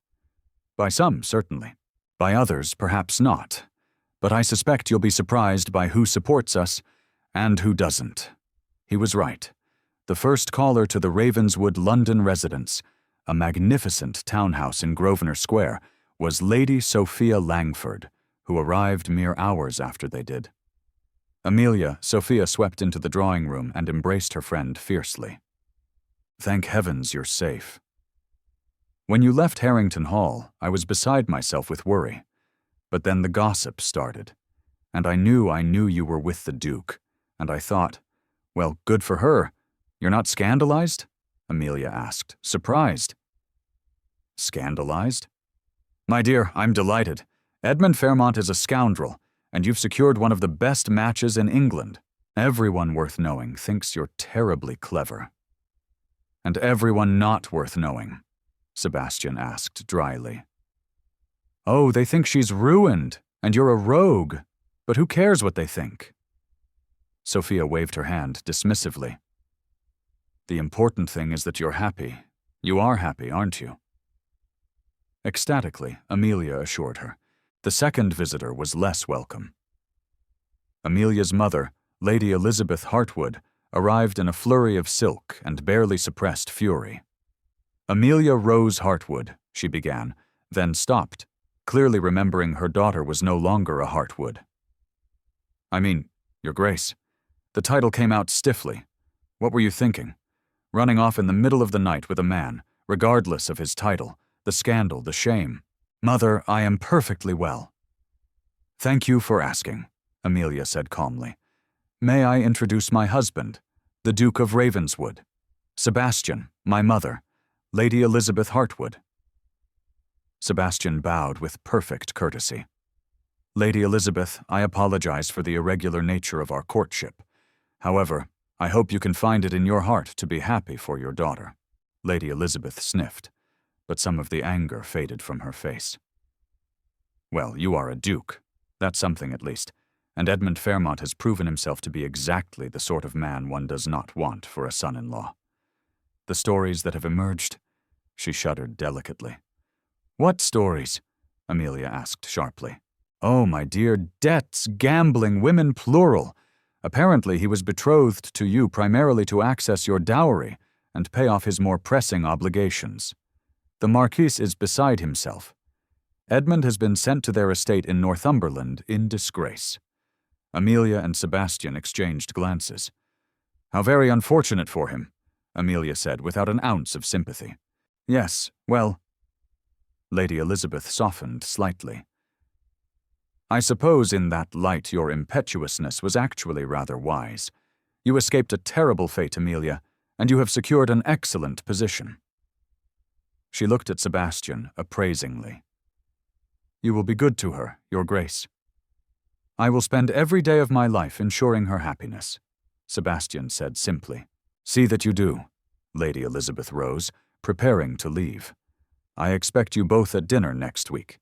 By some, certainly. By others, perhaps not. But I suspect you'll be surprised by who supports us and who doesn't. He was right. The first caller to the Ravenswood London residence, a magnificent townhouse in Grosvenor Square, was Lady Sophia Langford, who arrived mere hours after they did. Sophia swept into the drawing room and embraced her friend fiercely. Thank heavens you're safe. When you left Harrington Hall, I was beside myself with worry. But then the gossip started, and I knew you were with the Duke, and I thought, well, good for her. You're not scandalized? Amelia asked, surprised. Scandalized? My dear, I'm delighted. Edmund Fairmont is a scoundrel, and you've secured one of the best matches in England. Everyone worth knowing thinks you're terribly clever. And everyone not worth knowing? Sebastian asked dryly. Oh, they think she's ruined, and you're a rogue. But who cares what they think? Sophia waved her hand dismissively. The important thing is that you're happy. You are happy, aren't you? Ecstatically, Amelia assured her. The second visitor was less welcome. Amelia's mother, Lady Elizabeth Hartwood, arrived in a flurry of silk and barely suppressed fury. Amelia Rose Hartwood, she began, then stopped, clearly remembering her daughter was no longer a Hartwood. I mean, Your Grace, the title came out stiffly. What were you thinking? Running off in the middle of the night with a man, regardless of his title, the scandal, the shame. Mother, I am perfectly well. Thank you for asking, Amelia said calmly. May I introduce my husband, the Duke of Ravenswood, Sebastian, my mother, Lady Elizabeth Hartwood. Sebastian bowed with perfect courtesy. Lady Elizabeth, I apologize for the irregular nature of our courtship. However, I hope you can find it in your heart to be happy for your daughter. Lady Elizabeth sniffed, but some of the anger faded from her face. Well, you are a duke. That's something at least, and Edmund Fairmont has proven himself to be exactly the sort of man one does not want for a son-in-law. The stories that have emerged? She shuddered delicately. What stories? Amelia asked sharply. Oh, my dear, debts, gambling, women plural. Apparently he was betrothed to you primarily to access your dowry and pay off his more pressing obligations. The Marquis is beside himself. Edmund has been sent to their estate in Northumberland in disgrace. Amelia and Sebastian exchanged glances. How very unfortunate for him, Amelia said without an ounce of sympathy. Yes, well. Lady Elizabeth softened slightly. I suppose in that light your impetuousness was actually rather wise. You escaped a terrible fate, Amelia, and you have secured an excellent position. She looked at Sebastian appraisingly. You will be good to her, Your Grace. I will spend every day of my life ensuring her happiness, Sebastian said simply. See that you do. Lady Elizabeth rose, preparing to leave. I expect you both at dinner next week.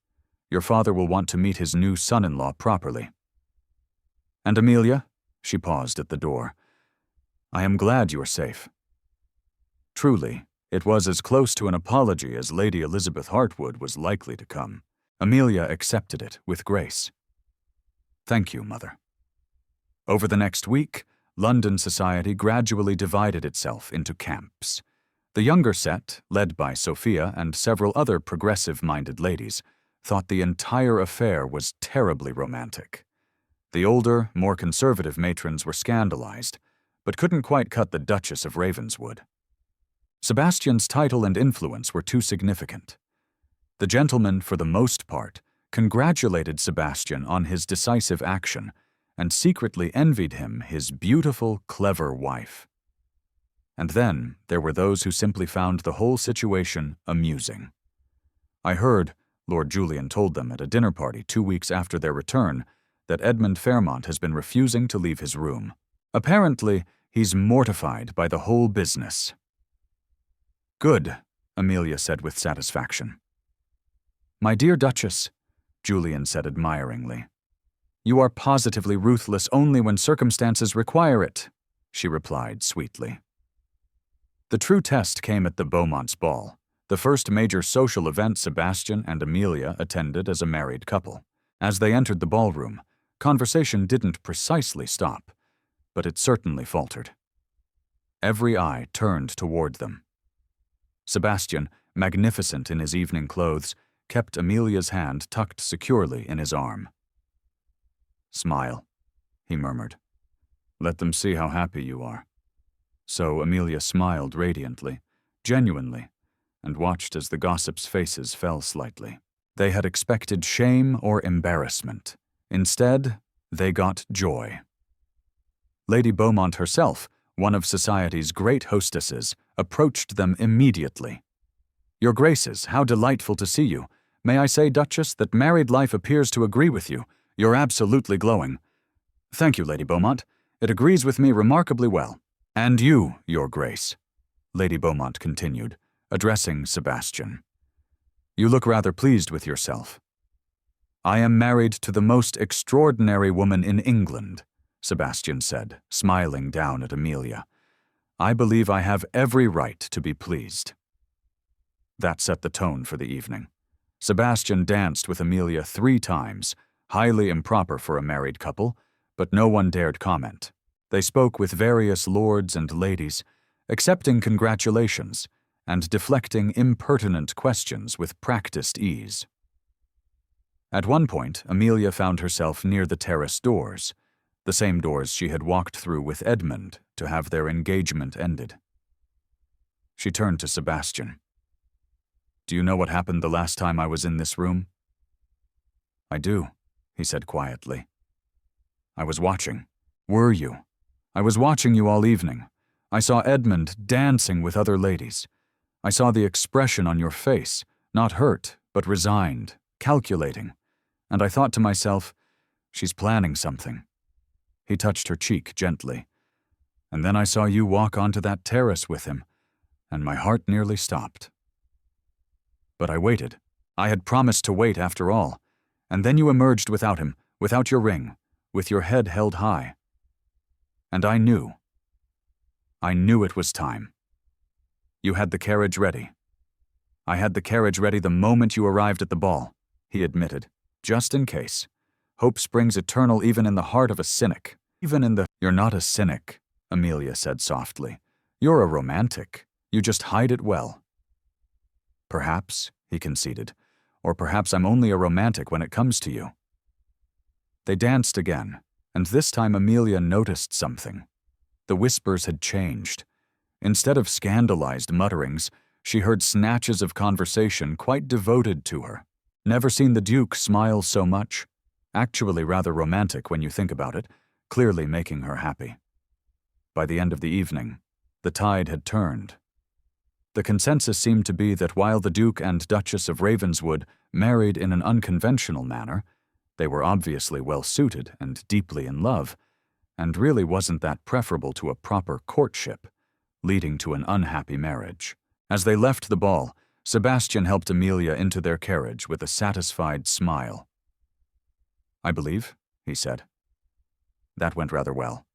Your father will want to meet his new son-in-law properly. And Amelia? She paused at the door. I am glad you are safe. Truly, it was as close to an apology as Lady Elizabeth Hartwood was likely to come. Amelia accepted it with grace. Thank you, Mother. Over the next week, London society gradually divided itself into camps. The younger set, led by Sophia and several other progressive-minded ladies, thought the entire affair was terribly romantic. The older, more conservative matrons were scandalized, but couldn't quite cut the Duchess of Ravenswood. Sebastian's title and influence were too significant. The gentlemen, for the most part, congratulated Sebastian on his decisive action and secretly envied him his beautiful, clever wife. And then there were those who simply found the whole situation amusing. I heard, Lord Julian told them at a dinner party 2 weeks after their return, that Edmund Fairmont has been refusing to leave his room. Apparently, he's mortified by the whole business. Good, Amelia said with satisfaction. My dear Duchess, Julian said admiringly. You are positively ruthless only when circumstances require it, she replied sweetly. The true test came at the Beaumonts' ball, the first major social event Sebastian and Amelia attended as a married couple. As they entered the ballroom, conversation didn't precisely stop, but it certainly faltered. Every eye turned toward them. Sebastian, magnificent in his evening clothes, kept Amelia's hand tucked securely in his arm. Smile, he murmured. Let them see how happy you are. So Amelia smiled radiantly, genuinely, and watched as the gossips' faces fell slightly. They had expected shame or embarrassment. Instead, they got joy. Lady Beaumont herself, one of society's great hostesses, approached them immediately. Your Graces, how delightful to see you. May I say, Duchess, that married life appears to agree with you. You're absolutely glowing. Thank you, Lady Beaumont. It agrees with me remarkably well. And you, Your Grace, Lady Beaumont continued, addressing Sebastian. You look rather pleased with yourself. I am married to the most extraordinary woman in England, Sebastian said, smiling down at Amelia. I believe I have every right to be pleased. That set the tone for the evening. Sebastian danced with Amelia 3 times, highly improper for a married couple, but no one dared comment. They spoke with various lords and ladies, accepting congratulations and deflecting impertinent questions with practiced ease. At one point, Amelia found herself near the terrace doors, the same doors she had walked through with Edmund to have their engagement ended. She turned to Sebastian. Do you know what happened the last time I was in this room? I do, he said quietly. I was watching. Were you? I was watching you all evening. I saw Edmund dancing with other ladies. I saw the expression on your face, not hurt, but resigned, calculating. And I thought to myself, she's planning something. He touched her cheek gently. And then I saw you walk onto that terrace with him, and my heart nearly stopped. But I waited. I had promised to wait after all. And then you emerged without him, without your ring, with your head held high. And I knew it was time. You had the carriage ready. I had the carriage ready the moment you arrived at the ball, he admitted, just in case. Hope springs eternal even in the heart of a cynic. You're not a cynic, Amelia said softly. You're a romantic. You just hide it well. Perhaps, he conceded, or perhaps I'm only a romantic when it comes to you. They danced again, and this time Amelia noticed something. The whispers had changed. Instead of scandalized mutterings, she heard snatches of conversation quite devoted to her. Never seen the Duke smile so much. Actually rather romantic when you think about it, clearly making her happy. By the end of the evening, the tide had turned. The consensus seemed to be that while the Duke and Duchess of Ravenswood married in an unconventional manner, they were obviously well-suited and deeply in love, and really wasn't that preferable to a proper courtship, leading to an unhappy marriage. As they left the ball, Sebastian helped Amelia into their carriage with a satisfied smile. I believe, he said. That went rather well.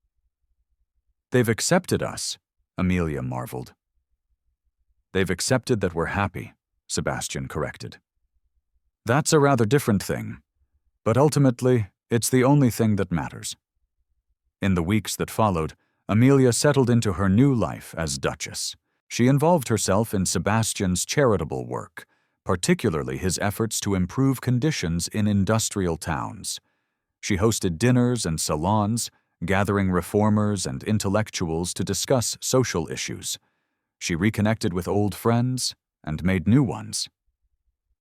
They've accepted us, Amelia marveled. They've accepted that we're happy, Sebastian corrected. That's a rather different thing, but ultimately, it's the only thing that matters. In the weeks that followed, Amelia settled into her new life as Duchess. She involved herself in Sebastian's charitable work, particularly his efforts to improve conditions in industrial towns. She hosted dinners and salons, gathering reformers and intellectuals to discuss social issues. She reconnected with old friends and made new ones.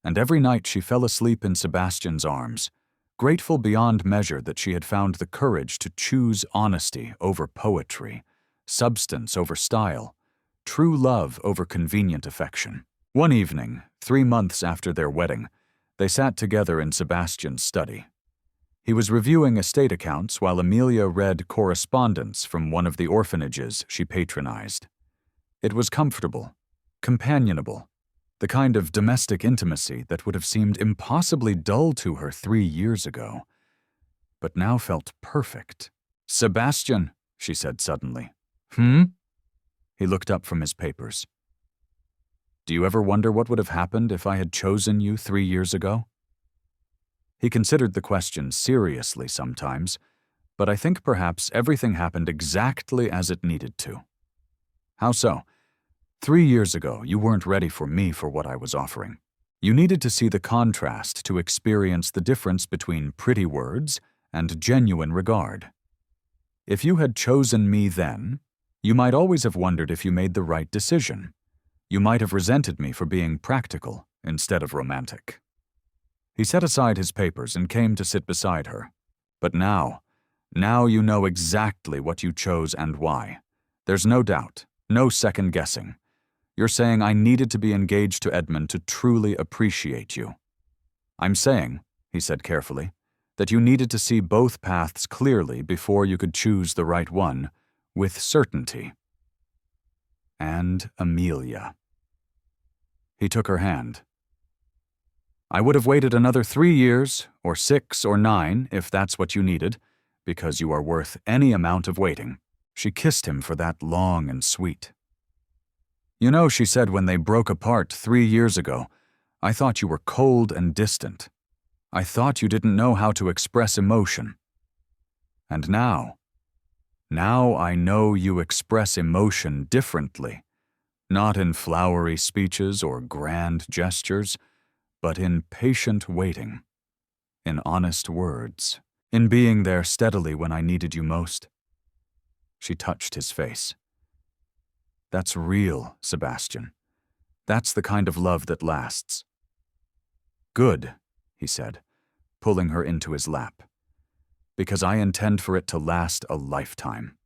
And every night she fell asleep in Sebastian's arms, grateful beyond measure that she had found the courage to choose honesty over poetry, substance over style, true love over convenient affection. One evening, 3 months after their wedding, they sat together in Sebastian's study. He was reviewing estate accounts while Amelia read correspondence from one of the orphanages she patronized. It was comfortable, companionable, the kind of domestic intimacy that would have seemed impossibly dull to her 3 years ago, but now felt perfect. Sebastian, she said suddenly. He looked up from his papers. Do you ever wonder what would have happened if I had chosen you 3 years ago? He considered the question seriously sometimes, but I think perhaps everything happened exactly as it needed to. How so? 3 years ago, you weren't ready for me for what I was offering. You needed to see the contrast to experience the difference between pretty words and genuine regard. If you had chosen me then, you might always have wondered if you made the right decision. You might have resented me for being practical instead of romantic. He set aside his papers and came to sit beside her. But now you know exactly what you chose and why. There's no doubt, no second guessing. You're saying I needed to be engaged to Edmund to truly appreciate you. I'm saying, he said carefully, that you needed to see both paths clearly before you could choose the right one, with certainty. And Amelia. He took her hand. I would have waited another 3 years, or 6 or 9, if that's what you needed, because you are worth any amount of waiting. She kissed him for that long and sweet. You know, she said when they broke apart 3 years ago, I thought you were cold and distant. I thought you didn't know how to express emotion. And now I know you express emotion differently, not in flowery speeches or grand gestures, but in patient waiting, in honest words, in being there steadily when I needed you most. She touched his face. That's real, Sebastian. That's the kind of love that lasts. Good, he said, pulling her into his lap, because I intend for it to last a lifetime.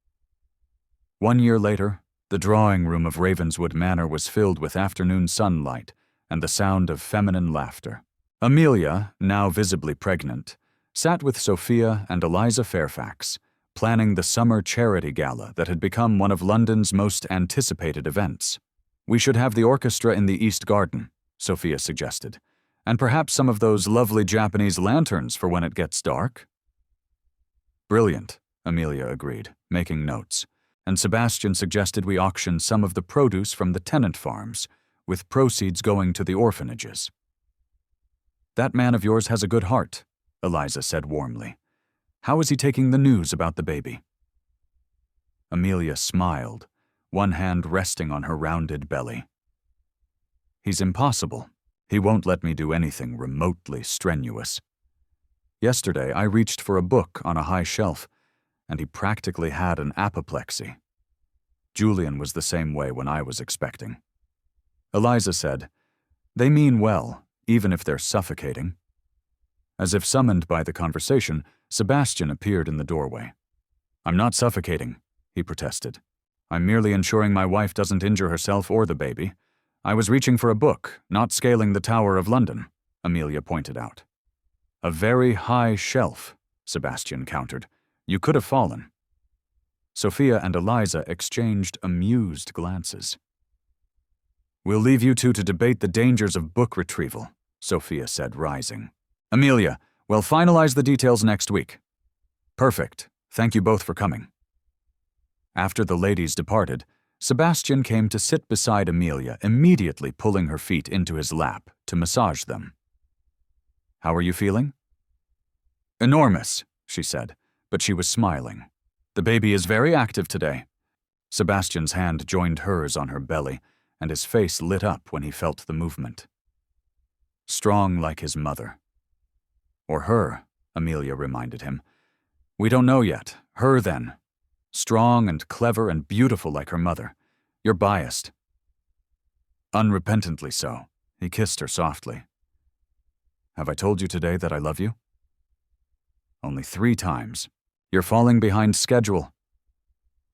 1 year later, the drawing room of Ravenswood Manor was filled with afternoon sunlight and the sound of feminine laughter. Amelia, now visibly pregnant, sat with Sophia and Eliza Fairfax, planning the summer charity gala that had become one of London's most anticipated events. We should have the orchestra in the East Garden, Sophia suggested, and perhaps some of those lovely Japanese lanterns for when it gets dark. Brilliant, Amelia agreed, making notes. and Sebastian suggested we auction some of the produce from the tenant farms, with proceeds going to the orphanages. That man of yours has a good heart, Eliza said warmly. How is he taking the news about the baby? Amelia smiled, one hand resting on her rounded belly. He's impossible. He won't let me do anything remotely strenuous. Yesterday, I reached for a book on a high shelf, and he practically had an apoplexy. Julian was the same way when I was expecting. Eliza said, They mean well, even if they're suffocating. As if summoned by the conversation, Sebastian appeared in the doorway. I'm not suffocating, he protested. I'm merely ensuring my wife doesn't injure herself or the baby. I was reaching for a book, not scaling the Tower of London, Amelia pointed out. A very high shelf, Sebastian countered. You could have fallen. Sophia and Eliza exchanged amused glances. We'll leave you two to debate the dangers of book retrieval, Sophia said, rising. Amelia, we'll finalize the details next week. Perfect. Thank you both for coming. After the ladies departed, Sebastian came to sit beside Amelia, immediately pulling her feet into his lap to massage them. How are you feeling? Enormous, she said, but she was smiling. The baby is very active today. Sebastian's hand joined hers on her belly, and his face lit up when he felt the movement. Strong like his mother. Or her, Amelia reminded him. We don't know yet. Her, then. Strong and clever and beautiful like her mother. You're biased. Unrepentantly so. He kissed her softly. Have I told you today that I love you? Only 3 times. You're falling behind schedule.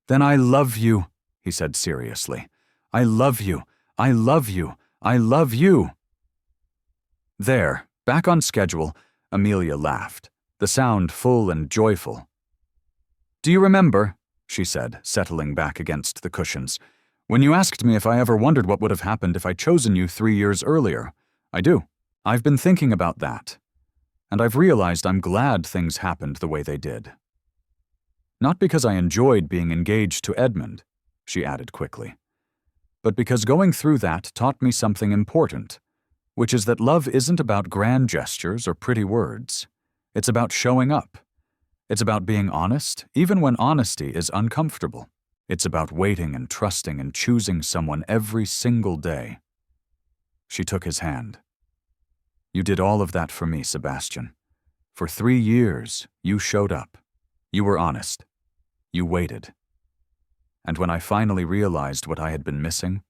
Then I love you, he said seriously. I love you. I love you. I love you. There, back on schedule, Amelia laughed, the sound full and joyful. Do you remember, she said, settling back against the cushions, when you asked me if I ever wondered what would have happened if I'd chosen you 3 years earlier? I do. I've been thinking about that. And I've realized I'm glad things happened the way they did. Not because I enjoyed being engaged to Edmund, she added quickly, but because going through that taught me something important, which is that love isn't about grand gestures or pretty words. It's about showing up. It's about being honest, even when honesty is uncomfortable. It's about waiting and trusting and choosing someone every single day. She took his hand. You did all of that for me, Sebastian. For 3 years, you showed up. You were honest. You waited. And when I finally realized what I had been missing,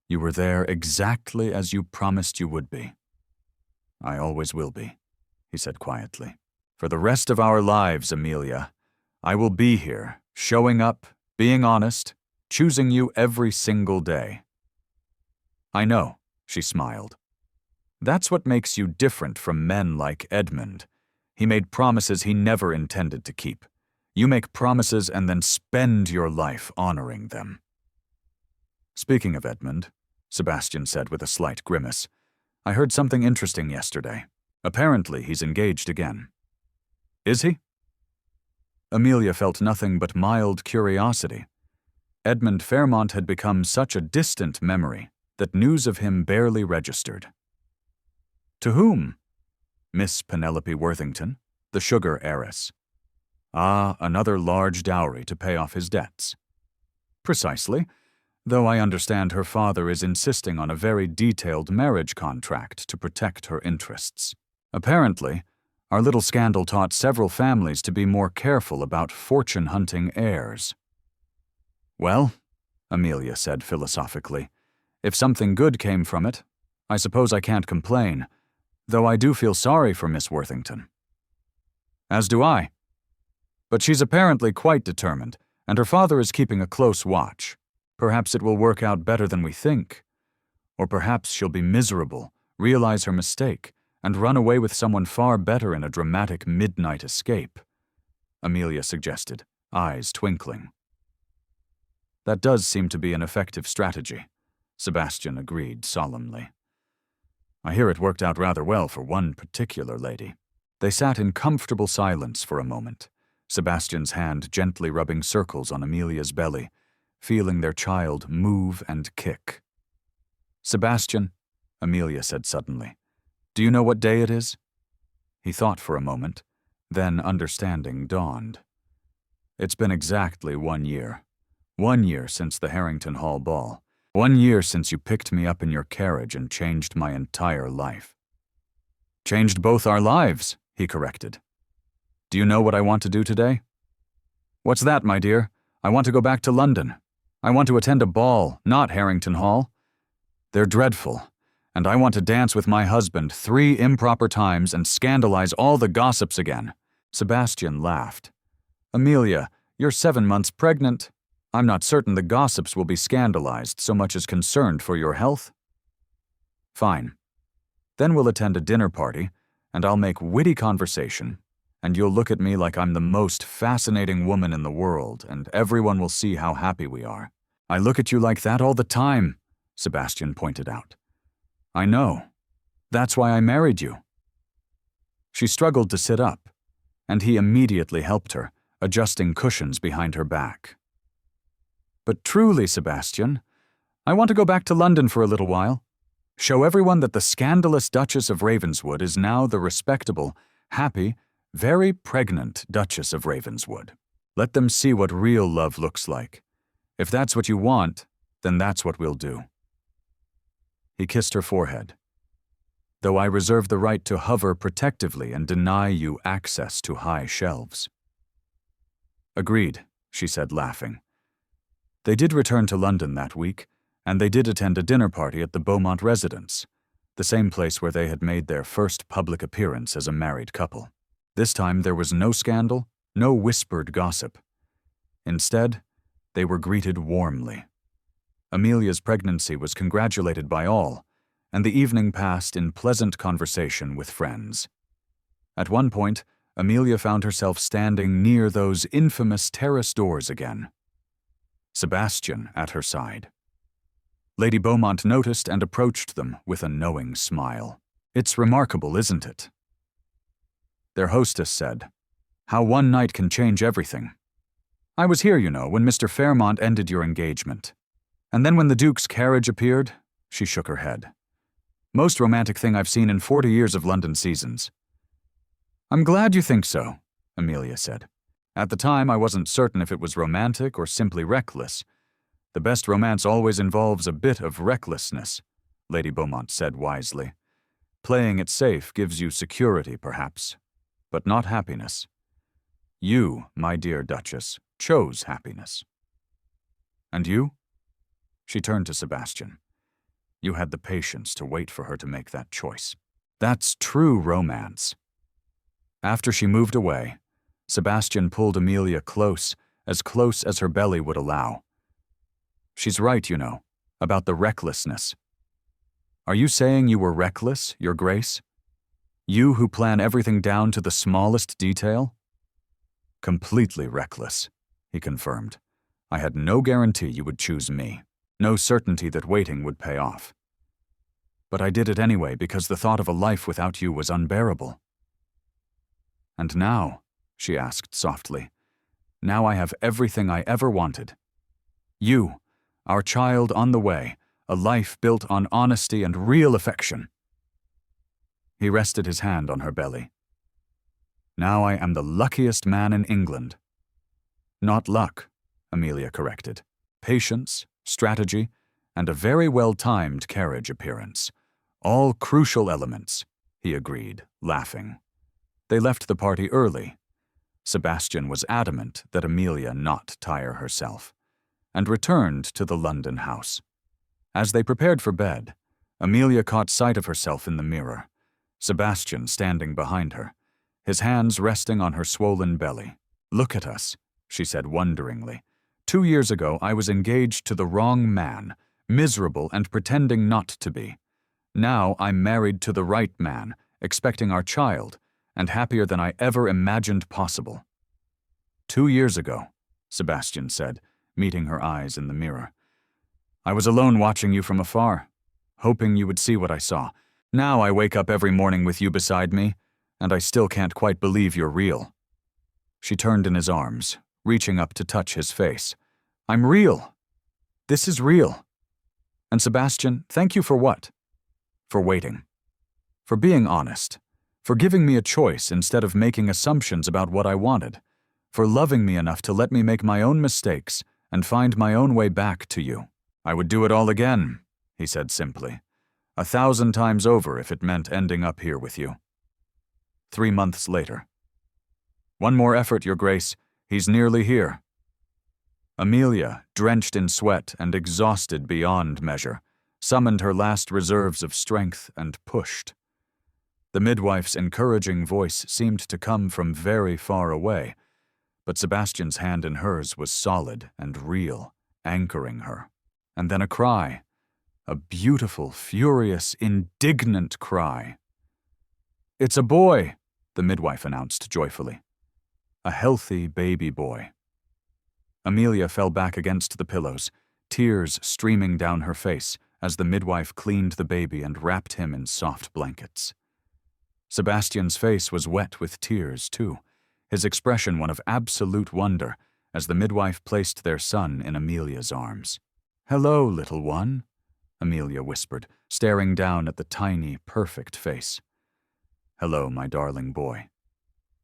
you were there exactly as you promised you would be. I always will be, he said quietly. For the rest of our lives, Amelia, I will be here, showing up, being honest, choosing you every single day. I know, she smiled. That's what makes you different from men like Edmund. He made promises he never intended to keep. You make promises and then spend your life honoring them. Speaking of Edmund, Sebastian said with a slight grimace, I heard something interesting yesterday. Apparently he's engaged again. Is he? Amelia felt nothing but mild curiosity. Edmund Fairmont had become such a distant memory that news of him barely registered. To whom? Miss Penelope Worthington, the sugar heiress. Ah, another large dowry to pay off his debts. Precisely, though I understand her father is insisting on a very detailed marriage contract to protect her interests. Apparently, our little scandal taught several families to be more careful about fortune-hunting heirs. Well, Amelia said philosophically, if something good came from it, I suppose I can't complain, though I do feel sorry for Miss Worthington. As do I. But she's apparently quite determined, and her father is keeping a close watch. Perhaps it will work out better than we think. Or perhaps she'll be miserable, realize her mistake, and run away with someone far better in a dramatic midnight escape, Amelia suggested, eyes twinkling. That does seem to be an effective strategy, Sebastian agreed solemnly. I hear it worked out rather well for one particular lady. They sat in comfortable silence for a moment, Sebastian's hand gently rubbing circles on Amelia's belly, feeling their child move and kick. "Sebastian," Amelia said suddenly, "do you know what day it is?" He thought for a moment, then understanding dawned. "It's been exactly 1 year. 1 year since the Harrington Hall ball. 1 year since you picked me up in your carriage and changed my entire life." "Changed both our lives," he corrected. "Do you know what I want to do today?" "What's that, my dear? I want to go back to London. I want to attend a ball, not Harrington Hall. They're dreadful, and I want to dance with my husband 3 improper times and scandalize all the gossips again." Sebastian laughed. "Amelia, you're 7 months pregnant. I'm not certain the gossips will be scandalized so much as concerned for your health." "Fine. Then we'll attend a dinner party, and I'll make witty conversation, and you'll look at me like I'm the most fascinating woman in the world, and everyone will see how happy we are." "I look at you like that all the time," Sebastian pointed out. "I know. That's why I married you." She struggled to sit up, and he immediately helped her, adjusting cushions behind her back. "But truly, Sebastian, I want to go back to London for a little while. Show everyone that the scandalous Duchess of Ravenswood is now the respectable, happy, very pregnant Duchess of Ravenswood. Let them see what real love looks like. If that's what you want, then that's what we'll do." He kissed her forehead. "Though I reserve the right to hover protectively and deny you access to high shelves." "Agreed," she said, laughing. They did return to London that week, and they did attend a dinner party at the Beaumont residence, the same place where they had made their first public appearance as a married couple. This time there was no scandal, no whispered gossip. Instead, they were greeted warmly. Amelia's pregnancy was congratulated by all, and the evening passed in pleasant conversation with friends. At one point, Amelia found herself standing near those infamous terrace doors again. Sebastian at her side. Lady Beaumont noticed and approached them with a knowing smile. "It's remarkable, isn't it?" Their hostess said, "How one night can change everything. I was here, you know, when Mr. Fairmont ended your engagement. And then when the Duke's carriage appeared," she shook her head. "Most romantic thing I've seen in 40 years of London seasons." "I'm glad you think so," Amelia said. "At the time, I wasn't certain if it was romantic or simply reckless. The best romance always involves a bit of recklessness," Lady Beaumont said wisely. "Playing it safe gives you security, perhaps, but not happiness. You, my dear Duchess, chose happiness." "And you?" She turned to Sebastian. "You had the patience to wait for her to make that choice. That's true romance." After she moved away, Sebastian pulled Amelia close as her belly would allow. "She's right, you know, about the recklessness. Are you saying you were reckless, Your Grace? You who plan everything down to the smallest detail?" "Completely reckless," he confirmed. "I had no guarantee you would choose me, no certainty that waiting would pay off. But I did it anyway because the thought of a life without you was unbearable." "And now," she asked softly, "now I have everything I ever wanted. You, our child on the way, a life built on honesty and real affection." He rested his hand on her belly. "Now I am the luckiest man in England." "Not luck," Amelia corrected. "Patience, strategy, and a very well-timed carriage appearance. All crucial elements," he agreed, laughing. They left the party early. Sebastian was adamant that Amelia not tire herself, and returned to the London house. As they prepared for bed, Amelia caught sight of herself in the mirror, Sebastian standing behind her, his hands resting on her swollen belly. "Look at us," she said wonderingly. 2 years ago I was engaged to the wrong man, miserable and pretending not to be. Now I'm married to the right man, expecting our child, and happier than I ever imagined possible." 2 years ago, Sebastian said, meeting her eyes in the mirror. "I was alone watching you from afar, hoping you would see what I saw. Now I wake up every morning with you beside me, and I still can't quite believe you're real." She turned in his arms, reaching up to touch his face. "I'm real. This is real. And Sebastian, thank you for what? For waiting. For being honest. For giving me a choice instead of making assumptions about what I wanted. For loving me enough to let me make my own mistakes and find my own way back to you. I would do it all again, he said simply. 1,000 times over if it meant ending up here with you. 3 months later. One more effort, Your Grace. He's nearly here. Amelia, drenched in sweat and exhausted beyond measure, summoned her last reserves of strength and pushed. The midwife's encouraging voice seemed to come from very far away, but Sebastian's hand in hers was solid and real, anchoring her. And then a cry. A beautiful, furious, indignant cry. It's a boy, the midwife announced joyfully. A healthy baby boy. Amelia fell back against the pillows, tears streaming down her face as the midwife cleaned the baby and wrapped him in soft blankets. Sebastian's face was wet with tears, too, his expression one of absolute wonder as the midwife placed their son in Amelia's arms. "Hello, little one," Amelia whispered, staring down at the tiny, perfect face. "Hello, my darling boy."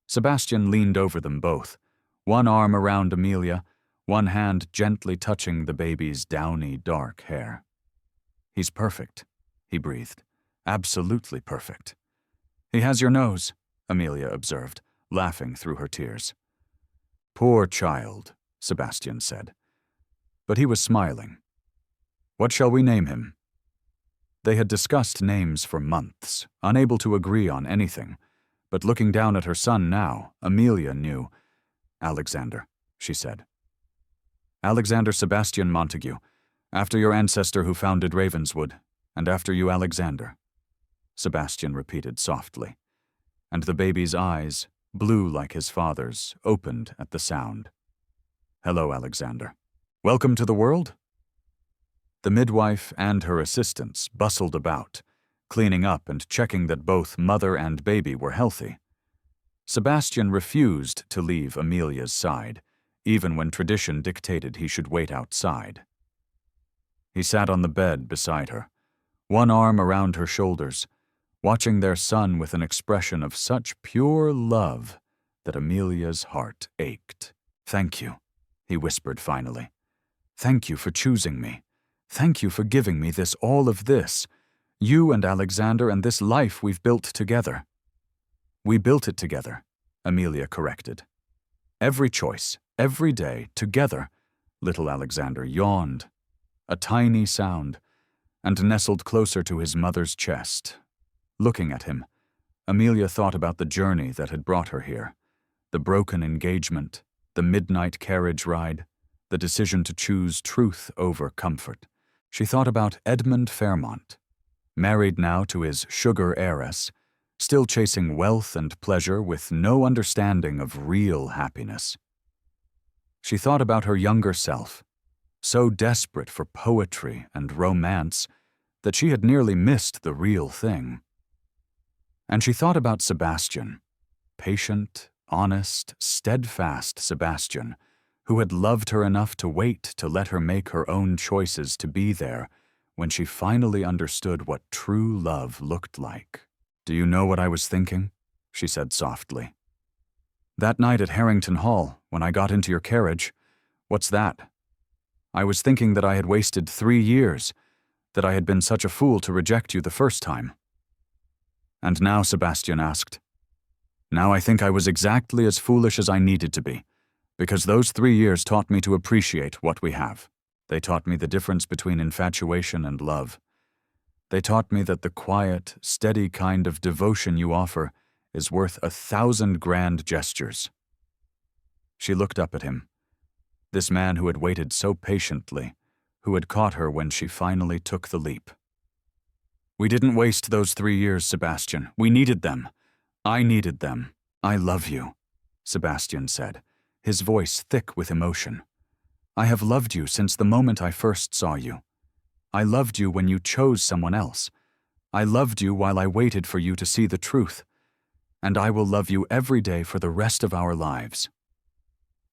Sebastian leaned over them both, one arm around Amelia, one hand gently touching the baby's downy, dark hair. "He's perfect," he breathed. "Absolutely perfect." "He has your nose," Amelia observed, laughing through her tears. "Poor child," Sebastian said. But he was smiling. "What shall we name him?" They had discussed names for months, unable to agree on anything, but looking down at her son now, Amelia knew. "Alexander," she said. "Alexander Sebastian Montague, after your ancestor who founded Ravenswood, and after you, Alexander," Sebastian repeated softly, and the baby's eyes, blue like his father's, opened at the sound. "Hello, Alexander. Welcome to the world?" The midwife and her assistants bustled about, cleaning up and checking that both mother and baby were healthy. Sebastian refused to leave Amelia's side, even when tradition dictated he should wait outside. He sat on the bed beside her, one arm around her shoulders, watching their son with an expression of such pure love that Amelia's heart ached. "Thank you," he whispered finally. "Thank you for choosing me. Thank you for giving me this, all of this. You and Alexander and this life we've built together." "We built it together," Amelia corrected. "Every choice, every day, together," little Alexander yawned, a tiny sound, and nestled closer to his mother's chest. Looking at him, Amelia thought about the journey that had brought her here, the broken engagement, the midnight carriage ride, the decision to choose truth over comfort. She thought about Edmund Fairmont, married now to his sugar heiress, still chasing wealth and pleasure with no understanding of real happiness. She thought about her younger self, so desperate for poetry and romance that she had nearly missed the real thing. And she thought about Sebastian, patient, honest, steadfast Sebastian, who had loved her enough to wait to let her make her own choices to be there when she finally understood what true love looked like. "Do you know what I was thinking?" she said softly. "That night at Harrington Hall, when I got into your carriage, what's that? I was thinking that I had wasted 3 years, that I had been such a fool to reject you the first time." "And now," Sebastian asked. "Now I think I was exactly as foolish as I needed to be, because those 3 years taught me to appreciate what we have. They taught me the difference between infatuation and love. They taught me that the quiet, steady kind of devotion you offer is worth 1,000 grand gestures." She looked up at him, this man who had waited so patiently, who had caught her when she finally took the leap. "We didn't waste those 3 years, Sebastian. We needed them. I needed them. I love you," Sebastian said, his voice thick with emotion. "I have loved you since the moment I first saw you. I loved you when you chose someone else. I loved you while I waited for you to see the truth. And I will love you every day for the rest of our lives."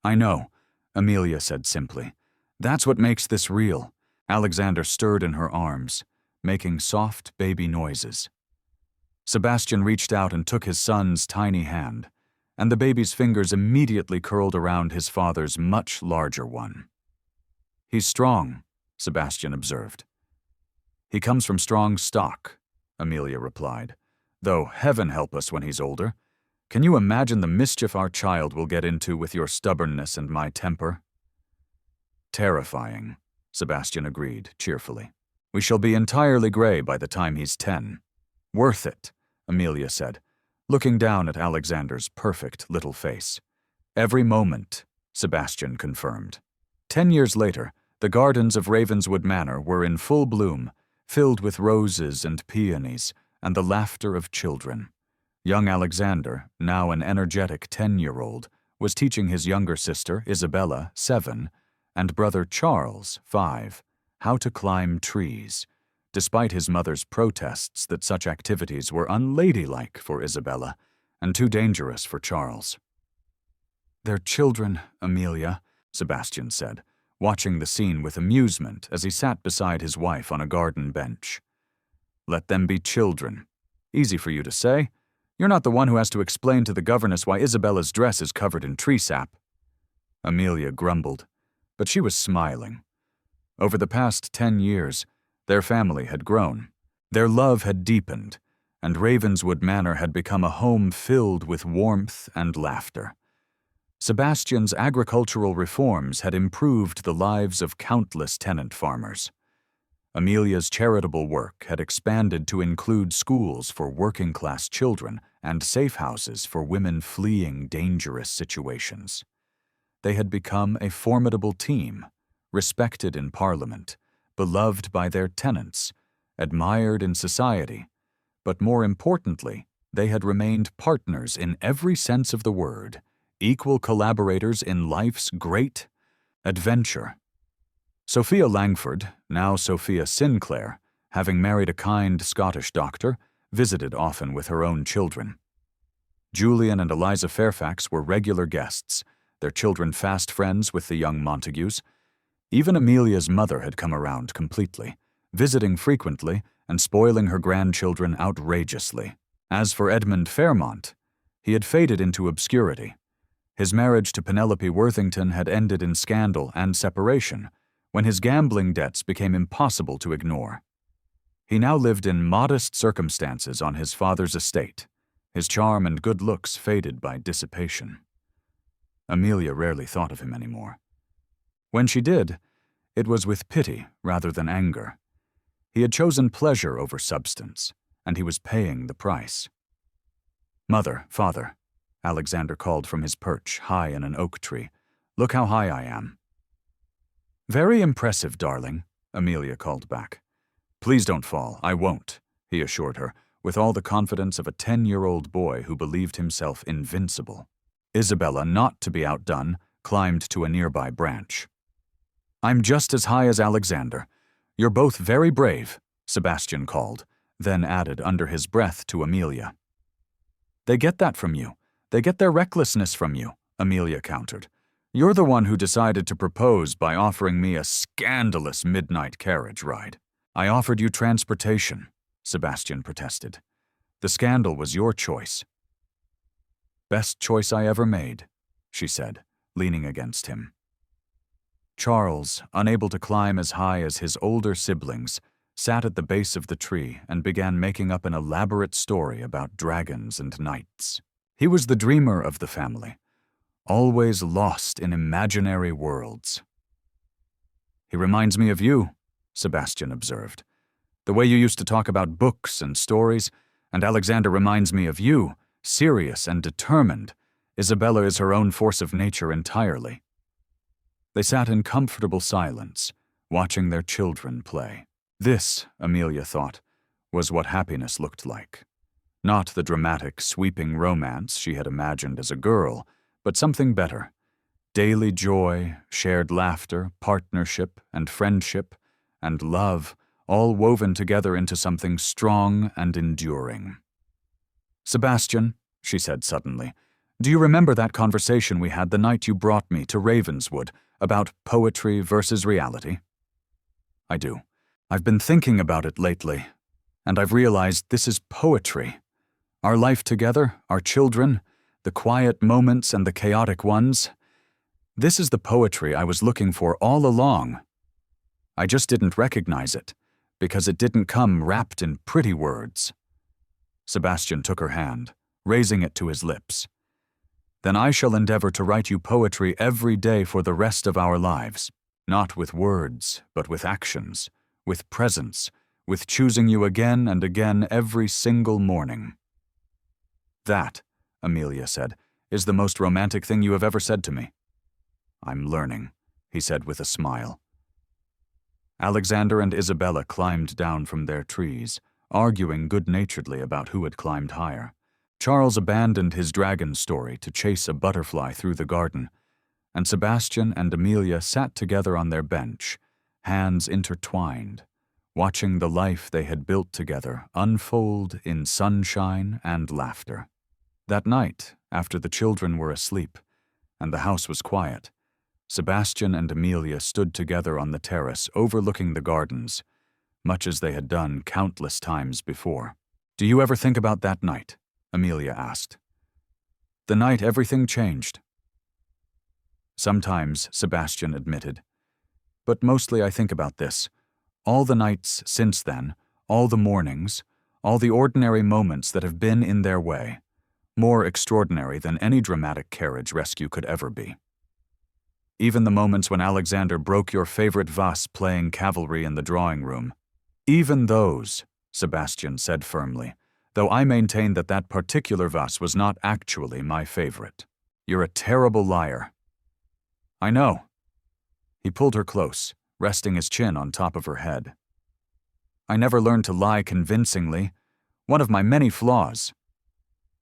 "I know," Amelia said simply. "That's what makes this real. Alexander stirred in her arms, making soft baby noises. Sebastian reached out and took his son's tiny hand, and the baby's fingers immediately curled around his father's much larger one. "He's strong," Sebastian observed. "He comes from strong stock," Amelia replied, "though heaven help us when he's older. Can you imagine the mischief our child will get into with your stubbornness and my temper?" "Terrifying," Sebastian agreed cheerfully. "We shall be entirely gray by the time he's 10. "Worth it," Amelia said, looking down at Alexander's perfect little face. "Every moment," Sebastian confirmed. 10 years later, the gardens of Ravenswood Manor were in full bloom, filled with roses and peonies and the laughter of children. Young Alexander, now an energetic 10-year-old, was teaching his younger sister, Isabella, 7, and brother Charles, 5, how to climb trees, despite his mother's protests that such activities were unladylike for Isabella and too dangerous for Charles. "They're children, Amelia," Sebastian said, watching the scene with amusement as he sat beside his wife on a garden bench. "Let them be children. Easy for you to say. You're not the one who has to explain to the governess why Isabella's dress is covered in tree sap." Amelia grumbled, but she was smiling. Over the past 10 years, their family had grown. Their love had deepened, and Ravenswood Manor had become a home filled with warmth and laughter. Sebastian's agricultural reforms had improved the lives of countless tenant farmers. Amelia's charitable work had expanded to include schools for working-class children and safe houses for women fleeing dangerous situations. They had become a formidable team, respected in Parliament, beloved by their tenants, admired in society, but more importantly, they had remained partners in every sense of the word, equal collaborators in life's great adventure. Sophia Langford, now Sophia Sinclair, having married a kind Scottish doctor, visited often with her own children. Julian and Eliza Fairfax were regular guests, their children fast friends with the young Montagues. Even Amelia's mother had come around completely, visiting frequently and spoiling her grandchildren outrageously. As for Edmund Fairmont, he had faded into obscurity. His marriage to Penelope Worthington had ended in scandal and separation, when his gambling debts became impossible to ignore. He now lived in modest circumstances on his father's estate, his charm and good looks faded by dissipation. Amelia rarely thought of him anymore. When she did, it was with pity rather than anger. He had chosen pleasure over substance, and he was paying the price. "Mother, father," Alexander called from his perch high in an oak tree, "look how high I am." "Very impressive, darling," Amelia called back. "Please don't fall, I won't," he assured her, with all the confidence of a 10-year-old boy who believed himself invincible. Isabella, not to be outdone, climbed to a nearby branch. "I'm just as high as Alexander. You're both very brave," Sebastian called, then added under his breath to Amelia. "They get that from you. They get their recklessness from you," Amelia countered. "You're the one who decided to propose by offering me a scandalous midnight carriage ride." "I offered you transportation," Sebastian protested. "The scandal was your choice." "Best choice I ever made," she said, leaning against him. Charles, unable to climb as high as his older siblings, sat at the base of the tree and began making up an elaborate story about dragons and knights. He was the dreamer of the family, always lost in imaginary worlds. "He reminds me of you," Sebastian observed. "The way you used to talk about books and stories, and Alexander reminds me of you, serious and determined. Isabella is her own force of nature entirely." They sat in comfortable silence, watching their children play. This, Amelia thought, was what happiness looked like. Not the dramatic, sweeping romance she had imagined as a girl, but something better. Daily joy, shared laughter, partnership and friendship, and love, all woven together into something strong and enduring. "Sebastian," she said suddenly, "do you remember that conversation we had the night you brought me to Ravenswood about poetry versus reality?" I do. I've been thinking about it lately, and I've realized this is poetry. Our life together, our children, the quiet moments and the chaotic ones. This is the poetry I was looking for all along. I just didn't recognize it, because it didn't come wrapped in pretty words. Sebastian took her hand, raising it to his lips. Then I shall endeavor to write you poetry every day for the rest of our lives, not with words, but with actions, with presence, with choosing you again and again every single morning. That, Amelia said, is the most romantic thing you have ever said to me. I'm learning, he said with a smile. Alexander and Isabella climbed down from their trees, arguing good-naturedly about who had climbed higher. Charles abandoned his dragon story to chase a butterfly through the garden, and Sebastian and Amelia sat together on their bench, hands intertwined, watching the life they had built together unfold in sunshine and laughter. That night, after the children were asleep and the house was quiet, Sebastian and Amelia stood together on the terrace overlooking the gardens, much as they had done countless times before. "Do you ever think about that night?" Amelia asked. "The night everything changed." "Sometimes," Sebastian admitted. "But mostly I think about this. All the nights since then, all the mornings, all the ordinary moments that have been in their way, more extraordinary than any dramatic carriage rescue could ever be. Even the moments when Alexander broke your favorite vase playing cavalry in the drawing room. Even those," Sebastian said firmly, "though I maintain that that particular vase was not actually my favorite. You're a terrible liar." "I know." He pulled her close, resting his chin on top of her head. "I never learned to lie convincingly. One of my many flaws."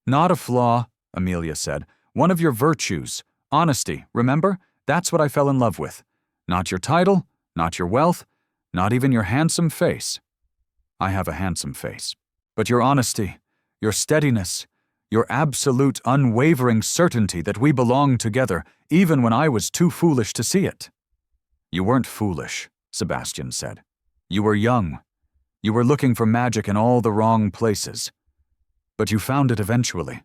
"Not a flaw," Amelia said. "One of your virtues. Honesty, remember? That's what I fell in love with. Not your title, not your wealth, not even your handsome face." "I have a handsome face. But your honesty, your steadiness, your absolute unwavering certainty that we belong together, even when I was too foolish to see it." "You weren't foolish," Sebastian said. "You were young. You were looking for magic in all the wrong places. But you found it eventually."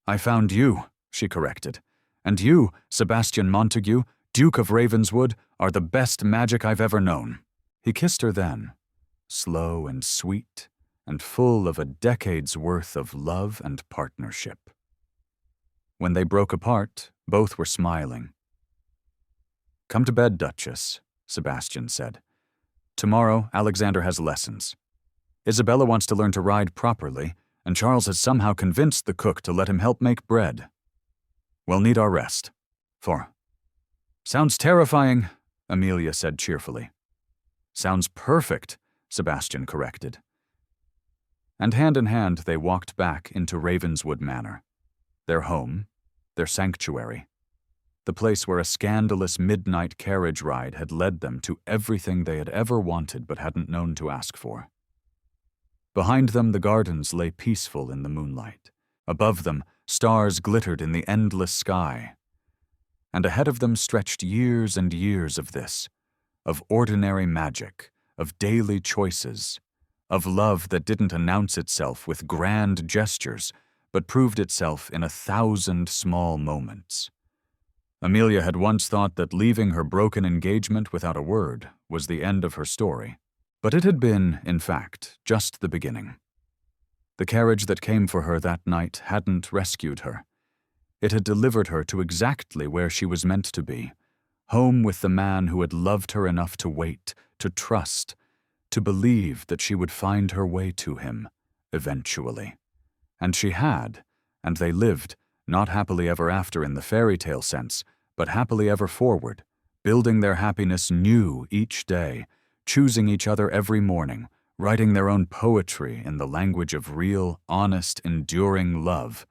"I found you," she corrected. "And you, Sebastian Montague, Duke of Ravenswood, are the best magic I've ever known." He kissed her then, slow and sweet, and full of a decade's worth of love and partnership. When they broke apart, both were smiling. "Come to bed, Duchess," Sebastian said. "Tomorrow, Alexander has lessons. Isabella wants to learn to ride properly, and Charles has somehow convinced the cook to let him help make bread. We'll need our rest. Sounds terrifying," Amelia said cheerfully. "Sounds perfect," Sebastian corrected. And hand in hand they walked back into Ravenswood Manor, their home, their sanctuary, the place where a scandalous midnight carriage ride had led them to everything they had ever wanted but hadn't known to ask for. Behind them the gardens lay peaceful in the moonlight. Above them, stars glittered in the endless sky. And ahead of them stretched years and years of this, of ordinary magic, of daily choices, of love that didn't announce itself with grand gestures, but proved itself in 1,000 small moments. Amelia had once thought that leaving her broken engagement without a word was the end of her story, but it had been, in fact, just the beginning. The carriage that came for her that night hadn't rescued her. It had delivered her to exactly where she was meant to be, home with the man who had loved her enough to wait, to trust, to believe that she would find her way to him, eventually. And she had, and they lived, not happily ever after in the fairy tale sense, but happily ever forward, building their happiness new each day, choosing each other every morning, writing their own poetry in the language of real, honest, enduring love,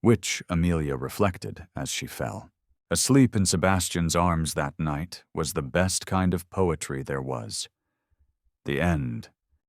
which Amelia reflected as she fell. Asleep in Sebastian's arms that night was the best kind of poetry there was. The end